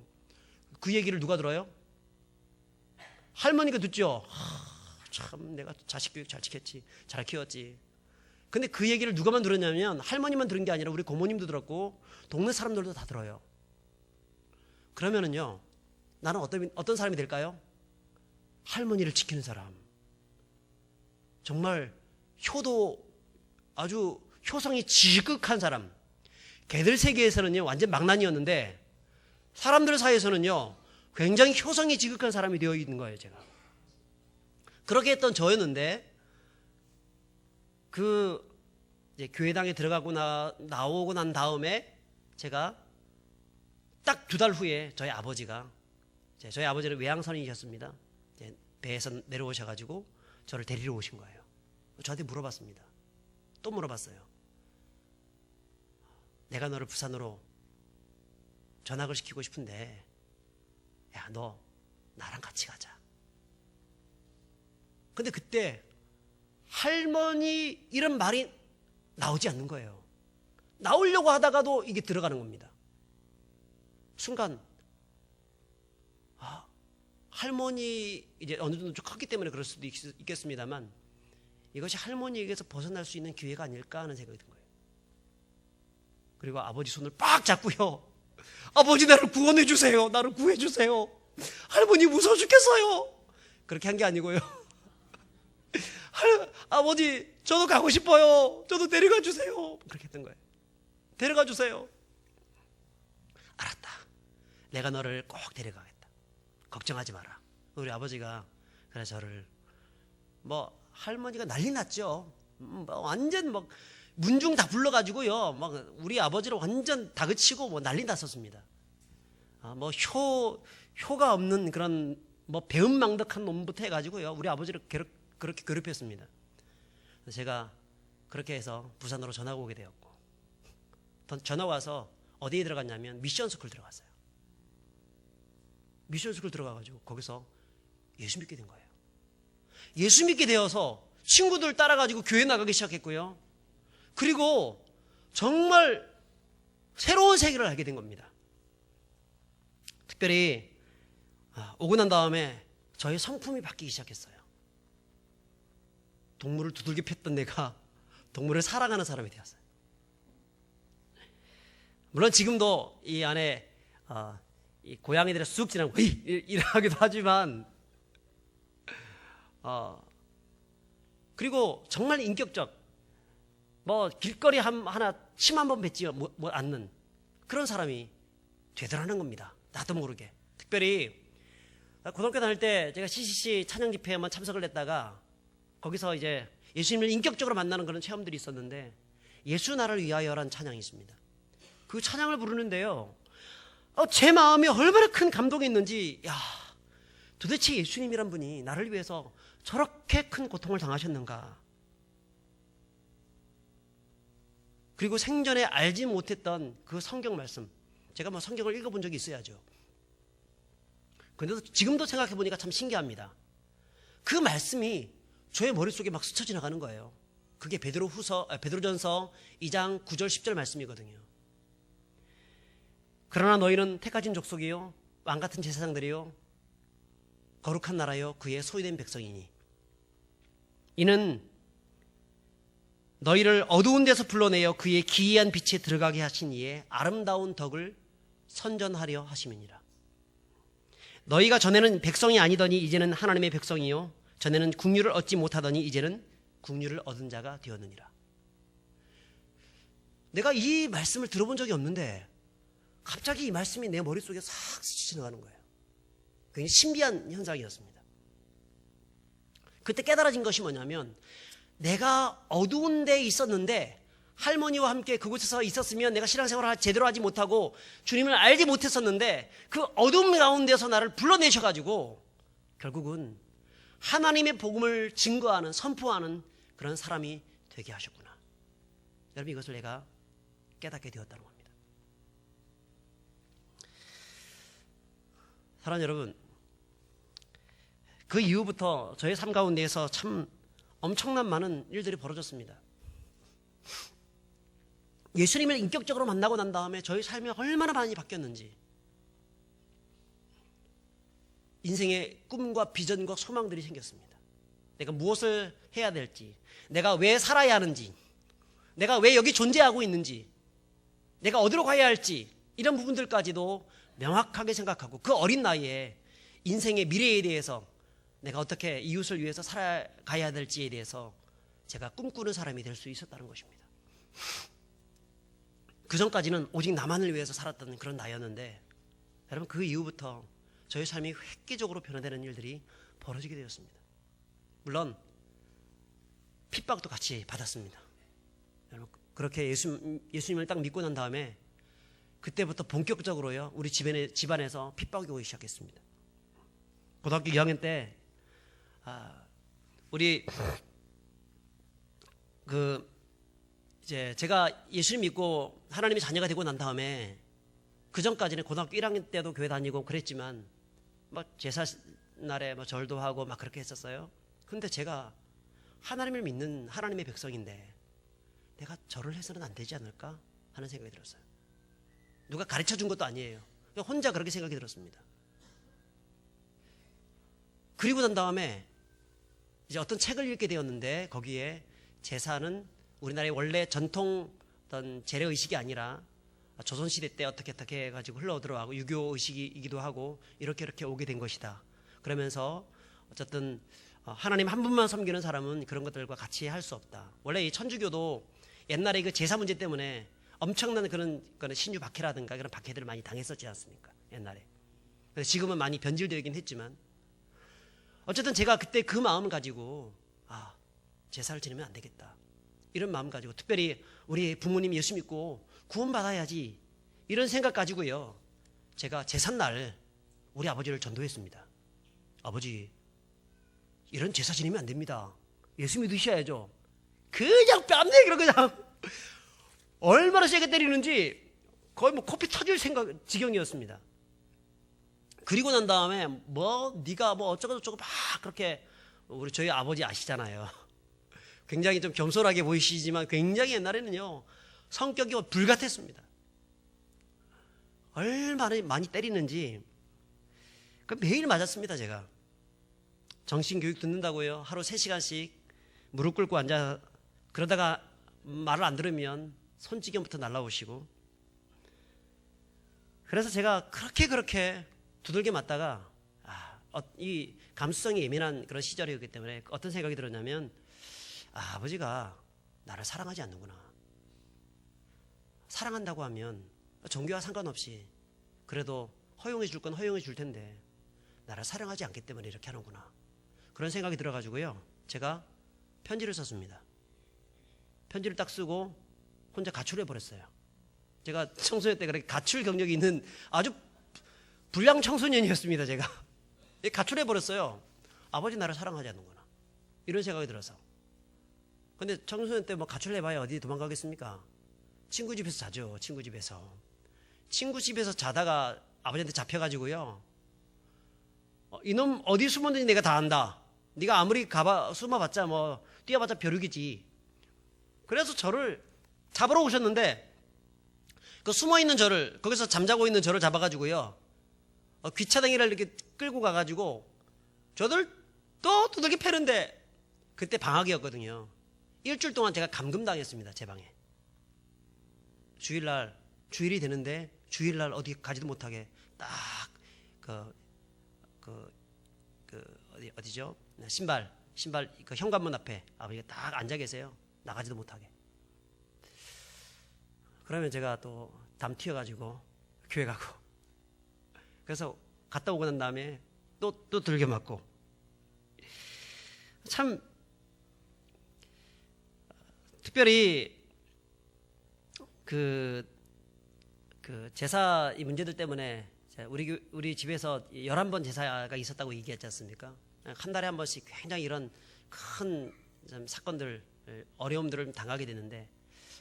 그 얘기를 누가 들어요? 할머니가 듣죠. 참 내가 자식 교육 잘 시켰지, 잘 키웠지. 근데 그 얘기를 누가만 들었냐면 할머니만 들은 게 아니라 우리 고모님도 들었고 동네 사람들도 다 들어요. 그러면은요, 나는 어떤 사람이 될까요? 할머니를 지키는 사람. 정말 아주 효성이 지극한 사람. 개들 세계에서는요 완전 망난이었는데 사람들 사이에서는요 굉장히 효성이 지극한 사람이 되어 있는 거예요. 제가 그렇게 했던 저였는데 이제 교회당에 들어가고 나오고 난 다음에 제가 딱 2달 후에 저희 아버지는 외양선이셨습니다. 배에서 내려오셔가지고 저를 데리러 오신 거예요. 저한테 물어봤습니다. 또 물어봤어요. 내가 너를 부산으로 전학을 시키고 싶은데 야, 너 나랑 같이 가자. 근데 그때 할머니 이런 말이 나오지 않는 거예요. 나오려고 하다가도 이게 들어가는 겁니다. 순간 할머니 이제 어느 정도 좀 컸기 때문에 그럴 수도 있겠습니다만 이것이 할머니에게서 벗어날 수 있는 기회가 아닐까 하는 생각이 든 거예요. 그리고 아버지 손을 빡 잡고요. 아버지 나를 구원해 주세요. 나를 구해 주세요. 할머니 무서워 죽겠어요. 그렇게 한 게 아니고요. 아버지 저도 가고 싶어요. 저도 데려가 주세요. 그렇게 했던 거예요. 데려가 주세요. 알았다. 내가 너를 꼭 데려가겠다. 걱정하지 마라. 우리 아버지가 그래서 저를 할머니가 난리 났죠. 완전 문중 다 불러가지고요. 우리 아버지를 완전 다그치고 난리 났었습니다. 뭐 효가 없는 그런 뭐 배은망덕한 놈부터 해가지고요, 우리 아버지를 그렇게 괴롭혔습니다. 제가 그렇게 해서 부산으로 전화가 오게 되었고, 전화 와서 어디에 들어갔냐면 미션스쿨 들어갔어요. 미션스쿨 들어가가지고 거기서 예수 믿게 된 거예요. 예수 믿게 되어서 친구들 따라가지고 교회 나가기 시작했고요. 그리고 정말 새로운 세계를 알게 된 겁니다. 특별히 오고 난 다음에 저의 성품이 바뀌기 시작했어요. 동물을 두들겨 팼던 내가 동물을 사랑하는 사람이 되었어요. 물론 지금도 이 안에 이 고양이들의 쑥 지나고 이러기도 하지만 그리고 정말 인격적, 뭐 길거리 하나 침 한 번 뱉지 않는 그런 사람이 되더라는 겁니다. 나도 모르게. 특별히 고등학교 다닐 때 제가 CCC 찬양 집회에만 참석을 했다가 거기서 이제 예수님을 인격적으로 만나는 그런 체험들이 있었는데, 예수 나를 위하여라는 찬양이 있습니다. 그 찬양을 부르는데요, 제 마음에 얼마나 큰 감동이 있는지, 야, 도대체 예수님이란 분이 나를 위해서 저렇게 큰 고통을 당하셨는가. 그리고 생전에 알지 못했던 그 성경 말씀, 제가 뭐 성경을 읽어본 적이 있어야죠. 그런데 지금도 생각해 보니까 참 신기합니다. 그 말씀이 저의 머릿속에 막 스쳐 지나가는 거예요. 그게 베드로전서 2장 9절 10절 말씀이거든요. 그러나 너희는 택하신 족속이요 왕같은 제사장들이요 거룩한 나라요 그의 소유된 백성이니 이는 너희를 어두운 데서 불러내어 그의 기이한 빛에 들어가게 하신 이의 아름다운 덕을 선전하려 하심이니라. 너희가 전에는 백성이 아니더니 이제는 하나님의 백성이요 전에는 국류를 얻지 못하더니 이제는 국류를 얻은 자가 되었느니라. 내가 이 말씀을 들어본 적이 없는데 갑자기 이 말씀이 내 머릿속에 싹 지나가는 거예요. 굉장히 신비한 현상이었습니다. 그때 깨달아진 것이 뭐냐면, 내가 어두운 데에 있었는데 할머니와 함께 그곳에서 있었으면 내가 신앙생활을 제대로 하지 못하고 주님을 알지 못했었는데, 그 어둠 가운데서 나를 불러내셔가지고 결국은 하나님의 복음을 증거하는, 선포하는 그런 사람이 되게 하셨구나. 여러분, 이것을 내가 깨닫게 되었다는 겁니다. 사랑하는 여러분, 그 이후부터 저의 삶 가운데에서 참 엄청난 많은 일들이 벌어졌습니다. 예수님을 인격적으로 만나고 난 다음에 저희 삶이 얼마나 많이 바뀌었는지, 인생의 꿈과 비전과 소망들이 생겼습니다. 내가 무엇을 해야 될지, 내가 왜 살아야 하는지, 내가 왜 여기 존재하고 있는지, 내가 어디로 가야 할지, 이런 부분들까지도 명확하게 생각하고, 그 어린 나이에 인생의 미래에 대해서 내가 어떻게 이웃을 위해서 살아가야 될지에 대해서 제가 꿈꾸는 사람이 될 수 있었다는 것입니다. 그 전까지는 오직 나만을 위해서 살았던 그런 나였는데, 여러분, 그 이후부터 저희 삶이 획기적으로 변화되는 일들이 벌어지게 되었습니다. 물론 핍박도 같이 받았습니다. 여러분, 그렇게 예수님을 딱 믿고 난 다음에 그때부터 본격적으로요, 우리 집안에서 핍박이 오기 시작했습니다. 고등학교 2학년 때 우리 이제 제가 예수님 믿고 하나님의 자녀가 되고 난 다음에, 그 전까지는 고등학교 1학년 때도 교회 다니고 그랬지만 막 제사 날에 뭐 절도 하고 막 그렇게 했었어요. 근데 제가 하나님을 믿는 하나님의 백성인데 내가 절을 해서는 안 되지 않을까 하는 생각이 들었어요. 누가 가르쳐 준 것도 아니에요. 혼자 그렇게 생각이 들었습니다. 그리고 난 다음에 이제 어떤 책을 읽게 되었는데, 거기에 제사는 우리나라의 원래 전통 어떤 재래의식이 아니라 조선시대 때 어떻게 해가지고 흘러들어가고 유교의식이기도 하고 이렇게 오게 된 것이다. 그러면서 어쨌든 하나님 한 분만 섬기는 사람은 그런 것들과 같이 할 수 없다. 원래 이 천주교도 옛날에 그 제사 문제 때문에 엄청난 그런 신유 박해라든가 그런 박해들을 많이 당했었지 않습니까? 옛날에. 지금은 많이 변질되긴 했지만, 어쨌든 제가 그때 그 마음을 가지고 제사를 지내면 안 되겠다, 이런 마음 가지고, 특별히 우리 부모님 예수 믿고 구원받아야지, 이런 생각 가지고요, 제가 제삿날 우리 아버지를 전도했습니다. 아버지, 이런 제사 지내면 안 됩니다. 예수 믿으셔야죠. 그냥 뺨내기로 그냥 얼마나 세게 때리는지 거의 뭐 코피 터질 지경이었습니다. 그리고 난 다음에 네가 어쩌고 저쩌고 막 그렇게, 저희 아버지 아시잖아요. 굉장히 좀 겸손하게 보이시지만 굉장히 옛날에는요 성격이 불같았습니다. 얼마나 많이 때리는지 매일 맞았습니다. 제가 정신교육 듣는다고요 하루 3시간씩 무릎 꿇고 앉아, 그러다가 말을 안 들으면 손찌개부터 날라오시고, 그래서 제가 그렇게 두들겨 맞다가 이 감수성이 예민한 그런 시절이었기 때문에 어떤 생각이 들었냐면, 아버지가 나를 사랑하지 않는구나. 사랑한다고 하면 종교와 상관없이 그래도 허용해 줄 건 허용해 줄 텐데 나를 사랑하지 않기 때문에 이렇게 하는구나. 그런 생각이 들어가지고요 제가 편지를 썼습니다. 편지를 딱 쓰고 혼자 가출해 버렸어요. 제가 청소년 때 그렇게 가출 경력이 있는 아주 불량 청소년이었습니다. 제가 가출해 버렸어요. 아버지 나를 사랑하지 않는구나, 이런 생각이 들어서. 근데 청소년 때 가출해봐야 어디 도망가겠습니까? 친구 집에서 자죠. 친구 집에서 자다가 아버지한테 잡혀가지고요, 이놈 어디 숨었는지 내가 다 안다. 네가 아무리 숨어봤자 뛰어봤자 벼룩이지. 그래서 저를 잡으러 오셨는데, 그 숨어있는 저를, 거기서 잠자고 있는 저를 잡아가지고요 귀차댕이를 이렇게 끌고 가가지고 저들 또 두들겨 패는데, 그때 방학이었거든요. 일주일 동안 제가 감금당했습니다. 제 방에. 주일이 되는데 주일날 어디 가지도 못하게 딱 어디죠? 신발 그 현관문 앞에 아버지가 딱 앉아 계세요. 나가지도 못하게. 그러면 제가 또 담 튀어가지고 교회 가고, 그래서 갔다 오고 난 다음에 또 들겨 맞고. 참 특별히 그 제사 이 문제들 때문에 우리 집에서 11번 제사가 있었다고 얘기했지 않습니까? 한 달에 한 번씩 굉장히 이런 큰 사건들, 어려움들을 당하게 되는데,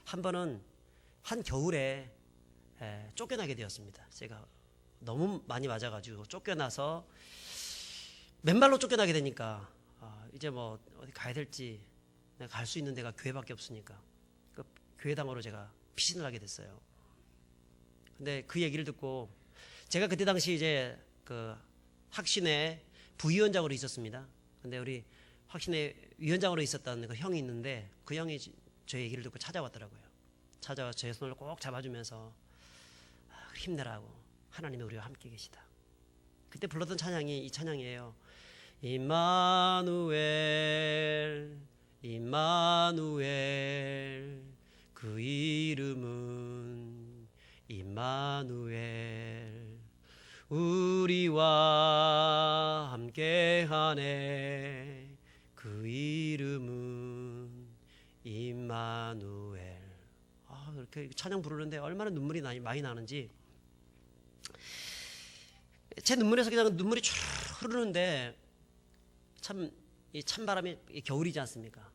한 번은 한 겨울에 쫓겨나게 되었습니다. 제가 너무 많이 맞아가지고 쫓겨나서 맨발로 쫓겨나게 되니까 이제 어디 가야 될지, 내가 갈 수 있는 데가 교회밖에 없으니까 그 교회당으로 제가 피신을 하게 됐어요. 근데 그 얘기를 듣고, 제가 그때 당시 이제 그 학신회 부위원장으로 있었습니다. 근데 우리 학신회 위원장으로 있었던 그 형이 있는데, 그 형이 저 얘기를 듣고 찾아왔더라고요. 찾아와서 제 손을 꼭 잡아주면서 힘내라고, 하나님이 우리와 함께 계시다. 그때 불렀던 찬양이 이 찬양이에요. 임마누엘, 임마누엘, 그 이름은 임마누엘, 우리와 함께하네, 그 이름은 임마누엘. 이렇게 찬양 부르는데 얼마나 눈물이 많이 나는지, 제 눈물에서 그냥 눈물이 쭉 흐르는데, 이 찬바람이 겨울이지 않습니까?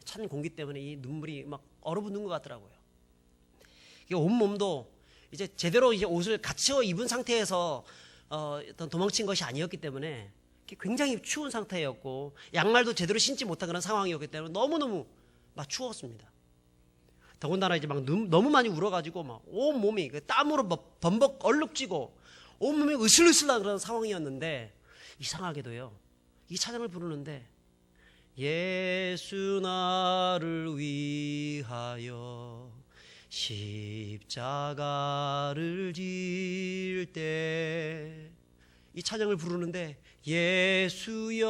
찬 공기 때문에 이 눈물이 막 얼어붙는 것 같더라고요. 온 몸도 이제 제대로 이제 옷을 갖춰 입은 상태에서 어떤 도망친 것이 아니었기 때문에 굉장히 추운 상태였고, 양말도 제대로 신지 못한 그런 상황이었기 때문에 너무너무 막 추웠습니다. 더군다나 이제 막 너무 많이 울어가지고 막 온 몸이 땀으로 막 범벅 얼룩지고 온 몸이 으슬으슬한 그런 상황이었는데, 이상하게도요 이 찬양을 부르는데, 예수 나를 위하여 십자가를 질 때, 이 찬양을 부르는데, 예수여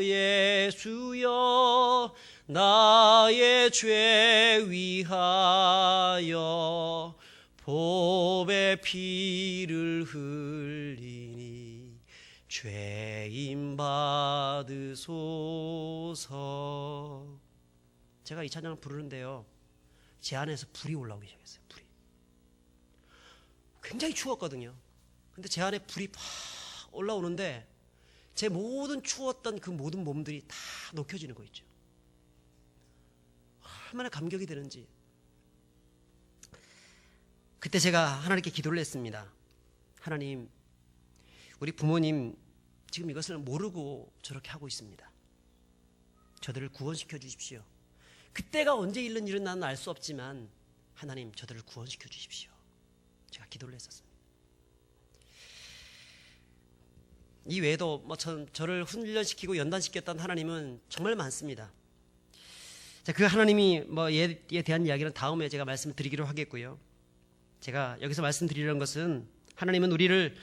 예수여 나의 죄 위하여 보배 피를 흘리니 죄인 받으소서. 제가 이 찬양을 부르는데요 제 안에서 불이 올라오기 시작했어요. 불이. 굉장히 추웠거든요. 근데 제 안에 불이 팍 올라오는데 제 모든 추웠던 그 모든 몸들이 다 녹여지는 거 있죠. 얼마나 감격이 되는지. 그때 제가 하나님께 기도를 했습니다. 하나님, 우리 부모님 지금 이것을 모르고 저렇게 하고 있습니다. 저들을 구원시켜 주십시오. 그때가 언제 일은 일은 나는 알 수 없지만 하나님, 저들을 구원시켜 주십시오. 제가 기도를 했었습니다. 이 외에도 뭐 저를 훈련시키고 연단시켰던 하나님은 정말 많습니다. 자, 그 하나님이 뭐에 대한 이야기는 다음에 제가 말씀드리기로 하겠고요. 제가 여기서 말씀드리려는 것은 하나님은 우리를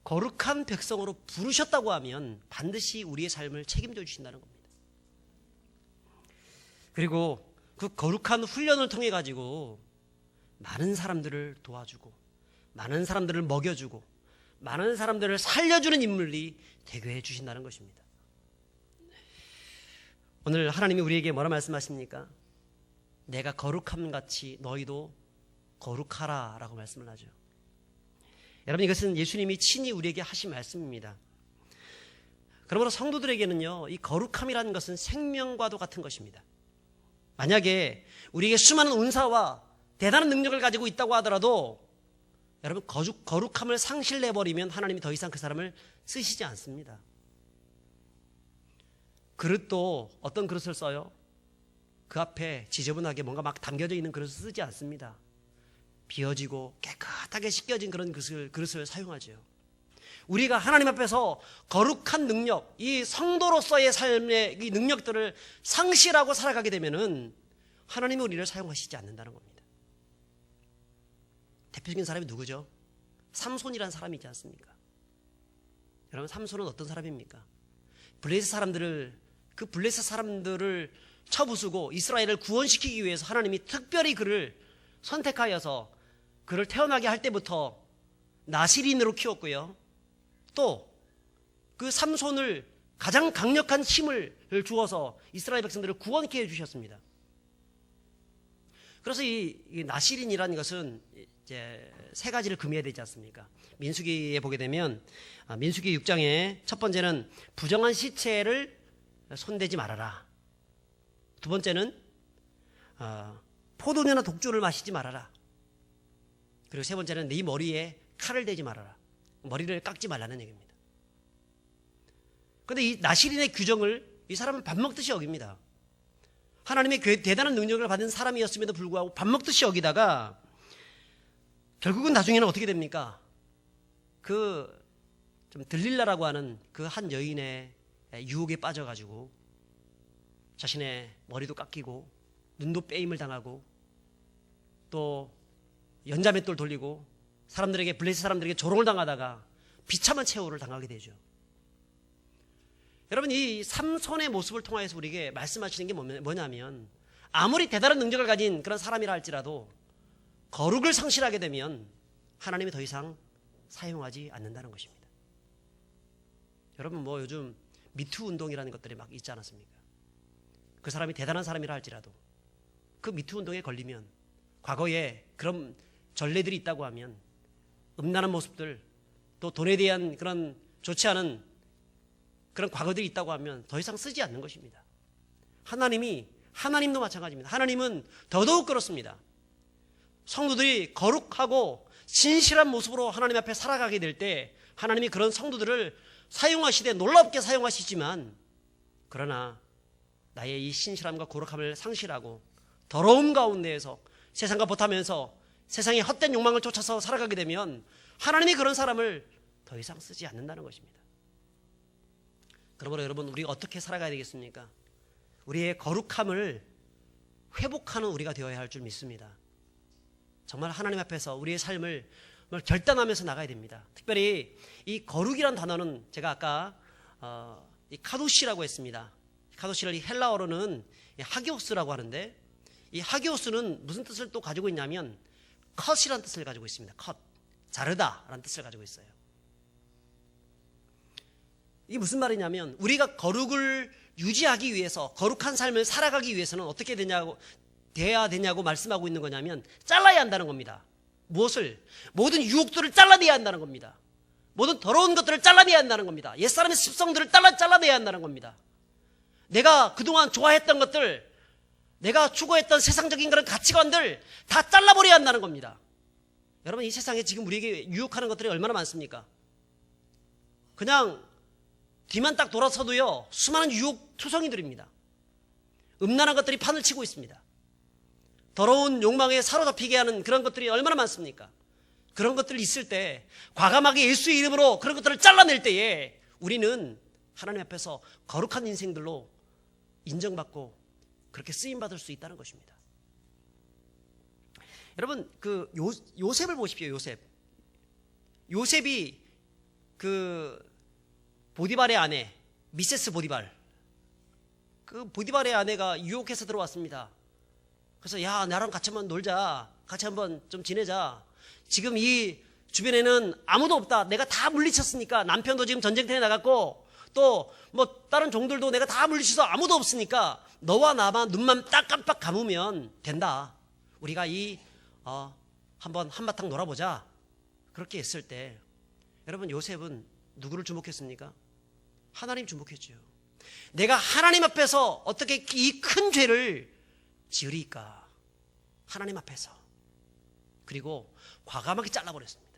거룩한 백성으로 부르셨다고 하면 반드시 우리의 삶을 책임져 주신다는 겁니다. 그리고 그 거룩한 훈련을 통해 가지고 많은 사람들을 도와주고 많은 사람들을 먹여주고 많은 사람들을 살려주는 인물이 되게 해 주신다는 것입니다. 오늘 하나님이 우리에게 뭐라 말씀하십니까? 내가 거룩함 같이 너희도 거룩하라 라고 말씀을 하죠. 여러분, 이것은 예수님이 친히 우리에게 하신 말씀입니다. 그러므로 성도들에게는요, 이 거룩함이라는 것은 생명과도 같은 것입니다. 만약에 우리에게 수많은 은사와 대단한 능력을 가지고 있다고 하더라도 여러분, 거룩함을 상실내버리면 하나님이 더 이상 그 사람을 쓰시지 않습니다. 그릇도 어떤 그릇을 써요? 그 앞에 지저분하게 뭔가 막 담겨져 있는 그릇을 쓰지 않습니다. 비어지고 깨끗하게 씻겨진 그런 그릇을 사용하죠. 우리가 하나님 앞에서 거룩한 능력, 이 성도로서의 삶의 이 능력들을 상실하고 살아가게 되면은 하나님이 우리를 사용하시지 않는다는 겁니다. 대표적인 사람이 누구죠? 삼손이라는 사람이 있지 않습니까? 여러분, 삼손은 어떤 사람입니까? 블레셋 사람들을 쳐부수고 이스라엘을 구원시키기 위해서 하나님이 특별히 그를 선택하여서 그를 태어나게 할 때부터 나실인으로 키웠고요. 또 그 삼손을 가장 강력한 힘을 주어서 이스라엘 백성들을 구원케 해주셨습니다. 그래서 이 나실인이라는 것은 이제 세 가지를 금해야 되지 않습니까? 민수기에 보게 되면 민수기 6장에 첫 번째는 부정한 시체를 손대지 말아라. 두 번째는 포도주나 독주를 마시지 말아라. 그리고 세 번째는 네 머리에 칼을 대지 말아라. 머리를 깎지 말라는 얘기입니다. 그런데 이 나실인의 규정을 이 사람은 밥 먹듯이 여깁니다. 하나님의 대단한 능력을 받은 사람이었음에도 불구하고 밥 먹듯이 여기다가 결국은 나중에는 어떻게 됩니까? 좀 들릴라라고 하는 그 한 여인의 유혹에 빠져가지고 자신의 머리도 깎이고 눈도 빼임을 당하고 또 연자맷돌 돌리고 블레셋 사람들에게 조롱을 당하다가 비참한 최후를 당하게 되죠. 여러분, 이 삼손의 모습을 통해서 우리에게 말씀하시는 게 뭐냐면 아무리 대단한 능력을 가진 그런 사람이라 할지라도 거룩을 상실하게 되면 하나님이 더 이상 사용하지 않는다는 것입니다. 여러분, 뭐 요즘 미투 운동이라는 것들이 막 있지 않았습니까? 그 사람이 대단한 사람이라 할지라도 그 미투 운동에 걸리면 과거에 그런 전례들이 있다고 하면 음란한 모습들 또 돈에 대한 그런 좋지 않은 그런 과거들이 있다고 하면 더 이상 쓰지 않는 것입니다. 하나님도 마찬가지입니다. 하나님은 더더욱 그렇습니다. 성도들이 거룩하고 진실한 모습으로 하나님 앞에 살아가게 될 때 하나님이 그런 성도들을 사용하시되 놀랍게 사용하시지만 그러나 나의 이 신실함과 거룩함을 상실하고 더러움 가운데에서 세상과 보타면서 세상의 헛된 욕망을 쫓아서 살아가게 되면 하나님이 그런 사람을 더 이상 쓰지 않는다는 것입니다. 그러므로 여러분, 우리가 어떻게 살아가야 되겠습니까? 우리의 거룩함을 회복하는 우리가 되어야 할 줄 믿습니다. 정말 하나님 앞에서 우리의 삶을 결단하면서 나가야 됩니다. 특별히 이 거룩이란 단어는 제가 아까 이 카도시라고 했습니다. 카도시를 헬라어로는 하기오스라고 하는데 이 하기오스는 무슨 뜻을 또 가지고 있냐면 컷이라는 뜻을 가지고 있습니다. 컷, 자르다라는 뜻을 가지고 있어요. 이게 무슨 말이냐면 우리가 거룩을 유지하기 위해서 거룩한 삶을 살아가기 위해서는 어떻게 돼야 되냐고 말씀하고 있는 거냐면 잘라야 한다는 겁니다. 무엇을? 모든 유혹들을 잘라내야 한다는 겁니다. 모든 더러운 것들을 잘라내야 한다는 겁니다. 옛사람의 습성들을 잘라내야 한다는 겁니다. 내가 그동안 좋아했던 것들, 내가 추구했던 세상적인 그런 가치관들 다 잘라버려야 한다는 겁니다. 여러분, 이 세상에 지금 우리에게 유혹하는 것들이 얼마나 많습니까? 그냥 뒤만 딱 돌아서도요, 수많은 유혹 투성이들입니다. 음란한 것들이 판을 치고 있습니다. 더러운 욕망에 사로잡히게 하는 그런 것들이 얼마나 많습니까? 그런 것들이 있을 때 과감하게 예수의 이름으로 그런 것들을 잘라낼 때에 우리는 하나님 앞에서 거룩한 인생들로 인정받고 그렇게 쓰임받을 수 있다는 것입니다. 여러분, 그 요셉을 보십시오. 요셉이 그 보디발의 아내 미세스 보디발, 그 보디발의 아내가 유혹해서 들어왔습니다. 그래서 야, 나랑 같이 한번 놀자, 같이 한번 좀 지내자. 지금 이 주변에는 아무도 없다. 내가 다 물리쳤으니까, 남편도 지금 전쟁터에 나갔고 또 뭐 다른 종들도 내가 다 물리쳐서 아무도 없으니까 너와 나만 눈만 딱 깜빡 감으면 된다. 우리가 한번 한바탕 놀아보자. 그렇게 했을 때 여러분, 요셉은 누구를 주목했습니까? 하나님 주목했죠. 내가 하나님 앞에서 어떻게 이 큰 죄를 지으리까? 하나님 앞에서. 그리고 과감하게 잘라버렸습니다.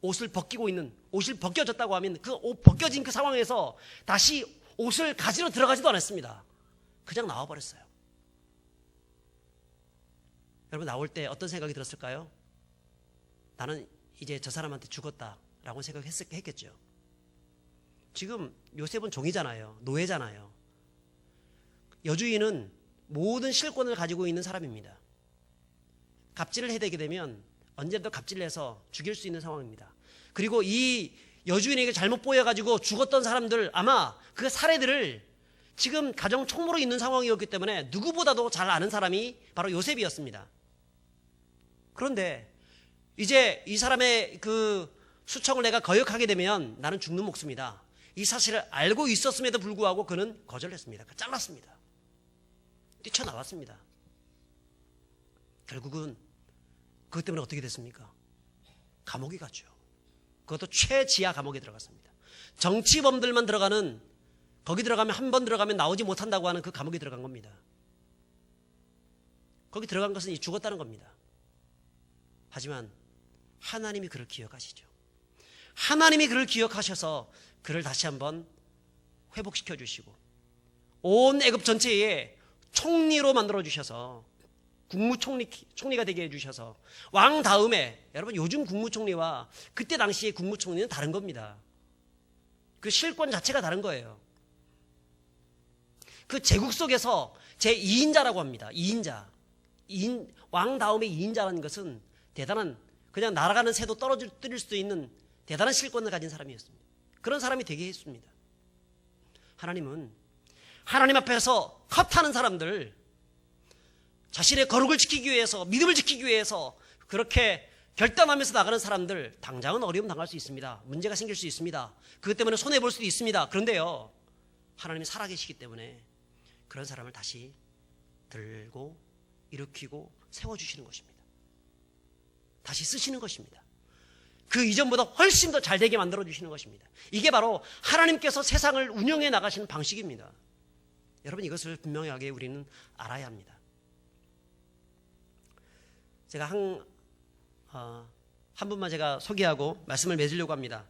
옷을 벗겨졌다고 하면 그 옷 벗겨진 그 상황에서 다시 옷을 가지러 들어가지도 않았습니다. 그냥 나와버렸어요. 여러분, 나올 때 어떤 생각이 들었을까요? 나는 이제 저 사람한테 죽었다라고 생각했겠죠. 지금 요셉은 종이잖아요. 노예잖아요. 여주인은 모든 실권을 가지고 있는 사람입니다. 갑질을 해대게 되면 언제든 갑질을 해서 죽일 수 있는 상황입니다. 그리고 이 여주인에게 잘못 보여가지고 죽었던 사람들, 아마 그 사례들을 지금 가정 총무로 있는 상황이었기 때문에 누구보다도 잘 아는 사람이 바로 요셉이었습니다. 그런데 이제 이 사람의 그 수청을 내가 거역하게 되면 나는 죽는 목숨이다. 이 사실을 알고 있었음에도 불구하고 그는 거절했습니다. 잘랐습니다. 뛰쳐나왔습니다. 결국은 그것 때문에 어떻게 됐습니까? 감옥에 갔죠. 그것도 최지하 감옥에 들어갔습니다. 정치범들만 들어가는, 거기 들어가면 한 번 들어가면 나오지 못한다고 하는 그 감옥에 들어간 겁니다. 거기 들어간 것은 죽었다는 겁니다. 하지만 하나님이 그를 기억하시죠. 하나님이 그를 기억하셔서 그를 다시 한번 회복시켜 주시고 온 애굽 전체에 총리로 만들어 주셔서 국무총리가 되게 해주셔서 왕 다음에, 여러분 요즘 국무총리와 그때 당시의 국무총리는 다른 겁니다. 그 실권 자체가 다른 거예요. 그 제국 속에서 제2인자라고 합니다. 2인자. 왕 다음에 2인자라는 것은 대단한, 그냥 날아가는 새도 떨어뜨릴 수도 있는 대단한 실권을 가진 사람이었습니다. 그런 사람이 되게 했습니다. 하나님은 하나님 앞에서 컷하는 사람들, 자신의 거룩을 지키기 위해서, 믿음을 지키기 위해서 그렇게 결단하면서 나가는 사람들, 당장은 어려움 당할 수 있습니다. 문제가 생길 수 있습니다. 그것 때문에 손해볼 수도 있습니다. 그런데요, 하나님이 살아계시기 때문에 그런 사람을 다시 들고 일으키고 세워주시는 것입니다. 다시 쓰시는 것입니다. 그 이전보다 훨씬 더 잘 되게 만들어주시는 것입니다. 이게 바로 하나님께서 세상을 운영해 나가시는 방식입니다. 여러분, 이것을 분명하게 우리는 알아야 합니다. 제가 한 분만 제가 소개하고 말씀을 맺으려고 합니다.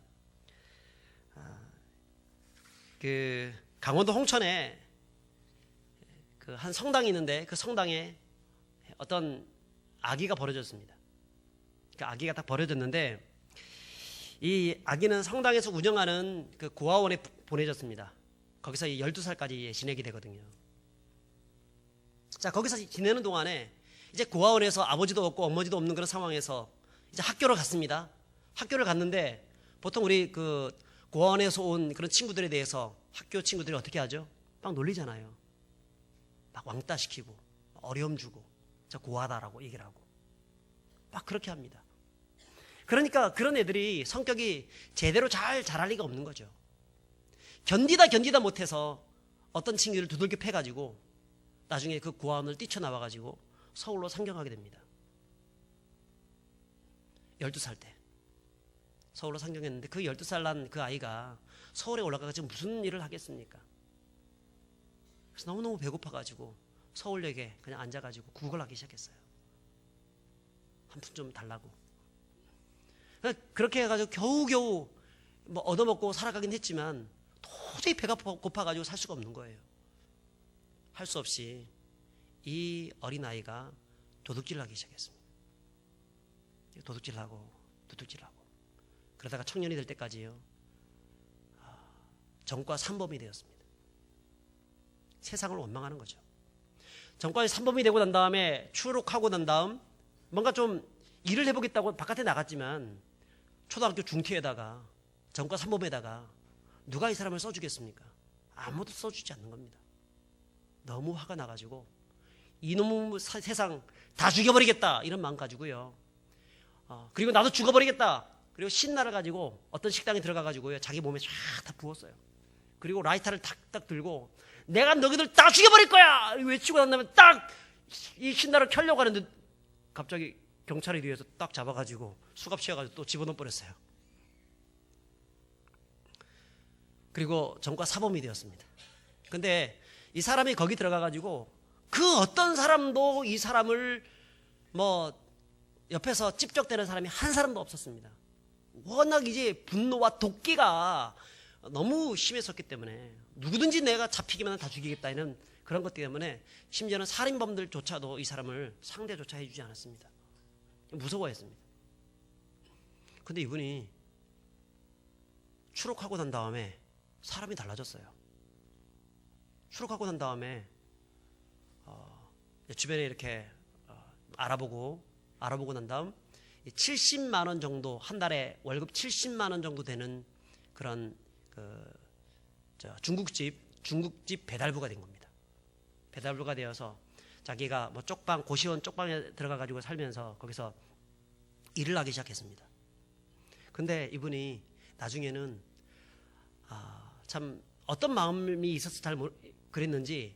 그 강원도 홍천에 그 한 성당이 있는데 그 성당에 어떤 아기가 버려졌습니다. 그 아기가 딱 버려졌는데 이 아기는 성당에서 운영하는 그 고아원에 보내졌습니다. 거기서 12살까지 지내게 되거든요. 자, 거기서 지내는 동안에 이제 고아원에서 아버지도 없고 어머니도 없는 그런 상황에서 이제 학교를 갔습니다. 학교를 갔는데 보통 우리 그 고아원에서 온 그런 친구들에 대해서 학교 친구들이 어떻게 하죠? 막 놀리잖아요. 막 왕따 시키고 어려움 주고 저 고아다라고 얘기를 하고 막 그렇게 합니다. 그러니까 그런 애들이 성격이 제대로 잘 자랄 리가 없는 거죠. 견디다 못해서 어떤 친구를 두들겨 패가지고 나중에 그 고아원을 뛰쳐나와가지고 서울로 상경하게 됩니다. 12살 때. 서울로 상경했는데 그 12살 난 그 아이가 서울에 올라가서 무슨 일을 하겠습니까? 그래서 너무너무 배고파가지고 서울역에 그냥 앉아가지고 구걸하기 시작했어요. 한 푼 좀 달라고. 그렇게 해가지고 겨우겨우 뭐 얻어먹고 살아가긴 했지만 도저히 배가 고파가지고 살 수가 없는 거예요. 할 수 없이 이 어린아이가 도둑질을 하기 시작했습니다. 도둑질하고 그러다가 청년이 될 때까지요, 전과 산범이 되었습니다. 세상을 원망하는 거죠. 전과 산범이 되고 난 다음에 추록하고 난 다음 뭔가 좀 일을 해보겠다고 바깥에 나갔지만 초등학교 중퇴에다가 전과 산범에다가 누가 이 사람을 써주겠습니까? 아무도 써주지 않는 겁니다. 너무 화가 나가지고 이놈의 세상 다 죽여버리겠다 이런 마음 가지고요. 그리고 나도 죽어버리겠다. 그리고 신나를 가지고 어떤 식당에 들어가가지고요, 자기 몸에 쫙 다 부었어요. 그리고 라이터를 탁탁 들고 내가 너희들 다 죽여버릴 거야 외치고 난 다음에 딱 이 신나를 켜려고 하는데 갑자기 경찰이 뒤에서 딱 잡아가지고 수갑 씌워가지고 또 집어넣어 버렸어요. 그리고 전과 사범이 되었습니다. 근데 이 사람이 거기 들어가가지고 그 어떤 사람도 이 사람을 뭐 옆에서 찝적대는 사람이 한 사람도 없었습니다. 워낙 이제 분노와 독기가 너무 심했었기 때문에 누구든지 내가 잡히기만 하면 다 죽이겠다 이런 그런 것 때문에 심지어는 살인범들조차도 이 사람을 상대조차 해주지 않았습니다. 무서워했습니다. 근데 이분이 추록하고 난 다음에 사람이 달라졌어요. 추록하고 난 다음에 주변에 이렇게 알아보고 난 다음 70만 원 정도, 한 달에 월급 70만 원 정도 되는 그런 중국집 배달부가 된 겁니다. 배달부가 되어서 자기가 뭐 고시원 쪽방에 들어가 가지고 살면서 거기서 일을 하기 시작했습니다. 근데 이분이 나중에는 참 어떤 마음이 있어서 그랬는지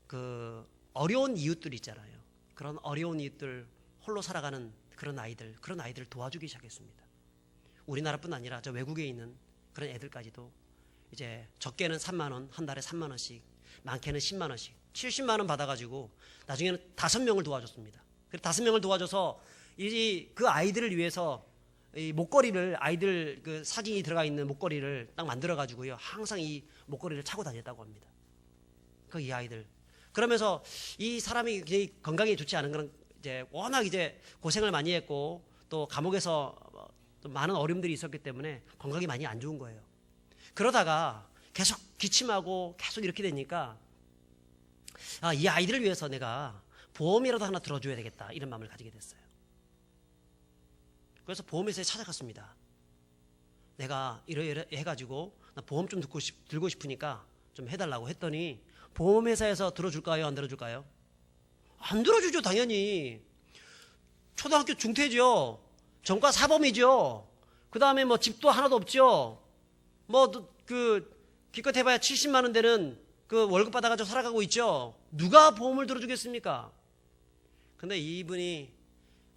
그 어려운 이웃들 있잖아요. 그런 어려운 이웃들, 홀로 살아가는 그런 아이들을 도와주기 시작했습니다. 우리나라뿐 아니라 저 외국에 있는 그런 애들까지도 이제 적게는 3만 원, 한 달에 3만 원씩, 많게는 10만 원씩, 70만 원 받아가지고 나중에는 5명을 도와줬습니다. 그래서 5명을 도와줘서 그 아이들을 위해서 이 목걸이를, 아이들 그 사진이 들어가 있는 목걸이를 딱 만들어가지고요, 항상 이 목걸이를 차고 다녔다고 합니다. 이 아이들. 그러면서 이 사람이 굉장히 건강에 좋지 않은 그런 이제 워낙 이제 고생을 많이 했고 또 감옥에서 또 많은 어려움들이 있었기 때문에 건강이 많이 안 좋은 거예요. 그러다가 계속 기침하고 계속 이렇게 되니까 이 아이들을 위해서 내가 보험이라도 하나 들어줘야 되겠다 이런 마음을 가지게 됐어요. 그래서 보험회사에 찾아갔습니다. 내가 이래 해가지고 나 보험 좀 들고 싶으니까 좀 해달라고 했더니 보험회사에서 들어줄까요? 안 들어줄까요? 안 들어주죠, 당연히. 초등학교 중퇴죠. 전과 사범이죠. 그 다음에 뭐 집도 하나도 없죠. 뭐 기껏 해봐야 70만 원 되는 그 월급 받아가지고 살아가고 있죠. 누가 보험을 들어주겠습니까? 근데 이분이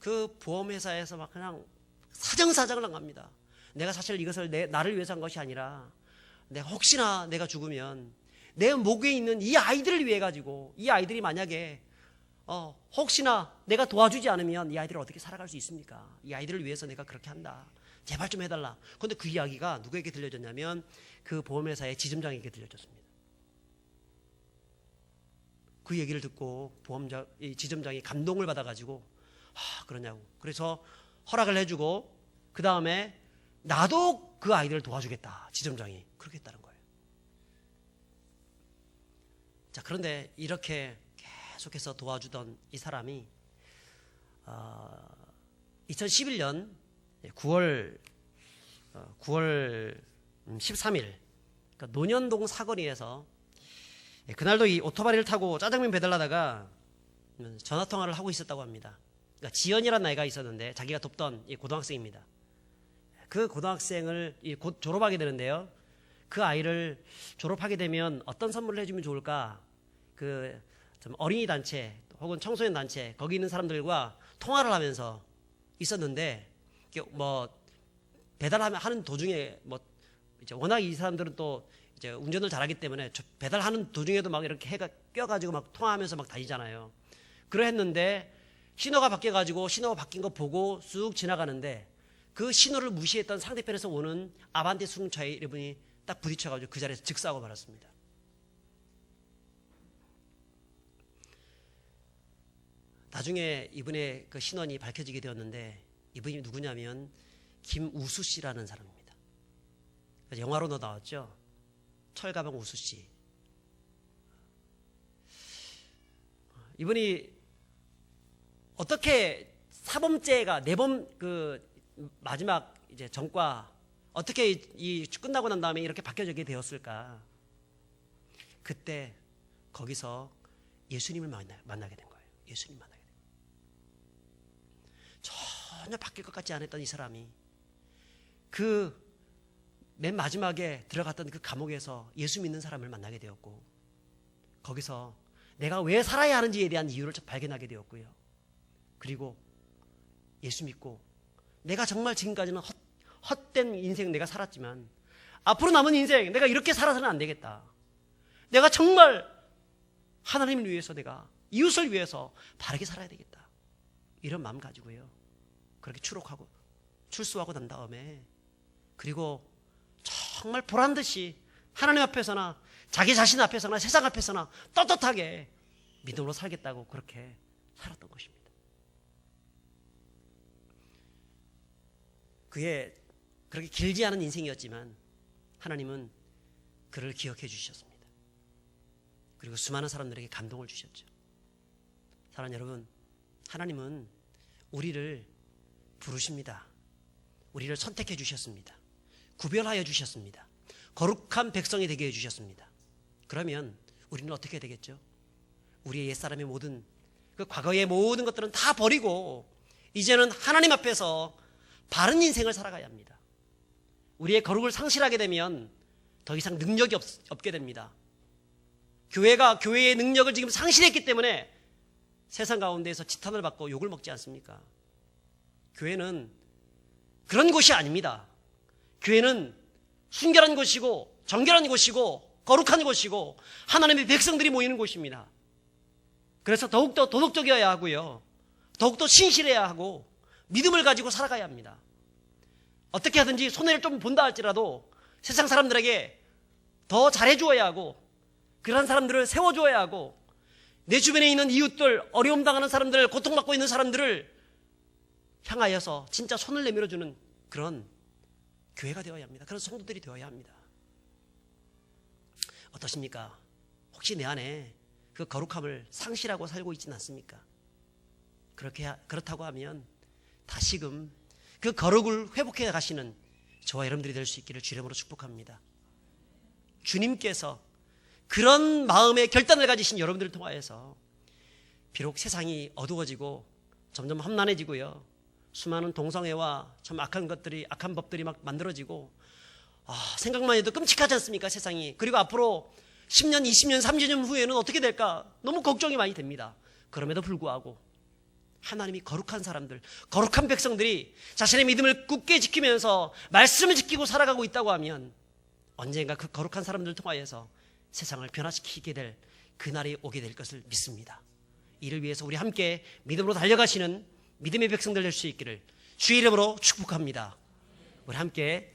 그 보험회사에서 막 그냥 사정사정을 한 겁니다. 내가 사실 이것을 나를 위해서 한 것이 아니라 혹시나 내가 죽으면 내 목에 있는 이 아이들을 위해 가지고, 이 아이들이 만약에 혹시나 내가 도와주지 않으면 이 아이들을 어떻게 살아갈 수 있습니까? 이 아이들을 위해서 내가 그렇게 한다. 제발 좀 해달라. 그런데 그 이야기가 누구에게 들려졌냐면 그 보험회사의 지점장에게 들려졌습니다. 그 얘기를 듣고 지점장이 감동을 받아가지고 그러냐고. 그래서 허락을 해주고 그 다음에 나도 그 아이들을 도와주겠다. 지점장이 그렇게 했다는 거예요. 자, 그런데 이렇게 계속해서 도와주던 이 사람이 2011년 9월 13일 그러니까 논현동 사거리에서 그날도 이 오토바이를 타고 짜장면 배달하다가 전화통화를 하고 있었다고 합니다. 그러니까 지연이라는 아이가 있었는데 자기가 돕던 이 고등학생입니다. 그 고등학생을 곧 졸업하게 되는데요. 그 아이를 졸업하게 되면 어떤 선물을 해주면 좋을까? 좀 어린이 단체 혹은 청소년 단체 거기 있는 사람들과 통화를 하면서 있었는데 뭐 배달하는 도중에 뭐 이제 워낙 이 사람들은 또 이제 운전을 잘하기 때문에 배달하는 도중에도 막 이렇게 해가 껴가지고 막 통화하면서 막 다니잖아요. 그랬는데 신호가 바뀌어가지고 신호가 바뀐 거 보고 쑥 지나가는데 그 신호를 무시했던 상대편에서 오는 아반떼 승용차에 이분이 딱 부딪혀가지고 그 자리에서 즉사하고 말았습니다. 나중에 이분의 그 신원이 밝혀지게 되었는데 이분이 누구냐면 김우수 씨라는 사람입니다. 영화로도 나왔죠. 철가방 우수 씨. 이분이 어떻게 사범죄가 내범 그 마지막 이제 전과 어떻게 이 끝나고 난 다음에 이렇게 바뀌어지게 되었을까? 그때 거기서 예수님을 만나게 된 거예요. 예수님 만나게 된 거예요. 전혀 바뀔 것 같지 않았던 이 사람이 그 맨 마지막에 들어갔던 그 감옥에서 예수 믿는 사람을 만나게 되었고 거기서 내가 왜 살아야 하는지에 대한 이유를 발견하게 되었고요. 그리고 예수 믿고 내가 정말 지금까지는 헛된 인생 내가 살았지만 앞으로 남은 인생 내가 이렇게 살아서는 안 되겠다. 내가 정말 하나님을 위해서 내가 이웃을 위해서 바르게 살아야 되겠다. 이런 마음 가지고요. 그렇게 출소하고 난 다음에 그리고 정말 보란듯이 하나님 앞에서나 자기 자신 앞에서나 세상 앞에서나 떳떳하게 믿음으로 살겠다고 그렇게 살았던 것입니다. 그의 그렇게 길지 않은 인생이었지만 하나님은 그를 기억해 주셨습니다. 그리고 수많은 사람들에게 감동을 주셨죠. 사랑하는 여러분, 하나님은 우리를 부르십니다. 우리를 선택해 주셨습니다. 구별하여 주셨습니다. 거룩한 백성이 되게 해주셨습니다. 그러면 우리는 어떻게 되겠죠? 우리의 옛사람의 모든 그 과거의 모든 것들은 다 버리고 이제는 하나님 앞에서 바른 인생을 살아가야 합니다. 우리의 거룩을 상실하게 되면 더 이상 능력이 없게 됩니다. 교회가 교회의 능력을 지금 상실했기 때문에 세상 가운데에서 지탄을 받고 욕을 먹지 않습니까? 교회는 그런 곳이 아닙니다. 교회는 순결한 곳이고 정결한 곳이고 거룩한 곳이고 하나님의 백성들이 모이는 곳입니다. 그래서 더욱더 도덕적이어야 하고요. 더욱더 신실해야 하고 믿음을 가지고 살아가야 합니다. 어떻게 하든지 손해를 좀 본다 할지라도 세상 사람들에게 더 잘해주어야 하고 그런 사람들을 세워줘야 하고 내 주변에 있는 이웃들, 어려움 당하는 사람들, 고통받고 있는 사람들을 향하여서 진짜 손을 내밀어주는 그런 교회가 되어야 합니다. 그런 성도들이 되어야 합니다. 어떠십니까? 혹시 내 안에 그 거룩함을 상실하고 살고 있지는 않습니까? 그렇다고 하면 다시금 그 거룩을 회복해 가시는 저와 여러분들이 될 수 있기를 주 이름으로 축복합니다. 주님께서 그런 마음의 결단을 가지신 여러분들을 통하여서 비록 세상이 어두워지고 점점 험난해지고요. 수많은 동성애와 참 악한 법들이 막 만들어지고 생각만 해도 끔찍하지 않습니까? 세상이. 그리고 앞으로 10년, 20년, 30년 후에는 어떻게 될까? 너무 걱정이 많이 됩니다. 그럼에도 불구하고 하나님이 거룩한 사람들, 거룩한 백성들이 자신의 믿음을 굳게 지키면서 말씀을 지키고 살아가고 있다고 하면 언젠가 그 거룩한 사람들을 통하여서 세상을 변화시키게 될 그날이 오게 될 것을 믿습니다. 이를 위해서 우리 함께 믿음으로 달려가시는 믿음의 백성들 될 수 있기를 주의 이름으로 축복합니다. 우리 함께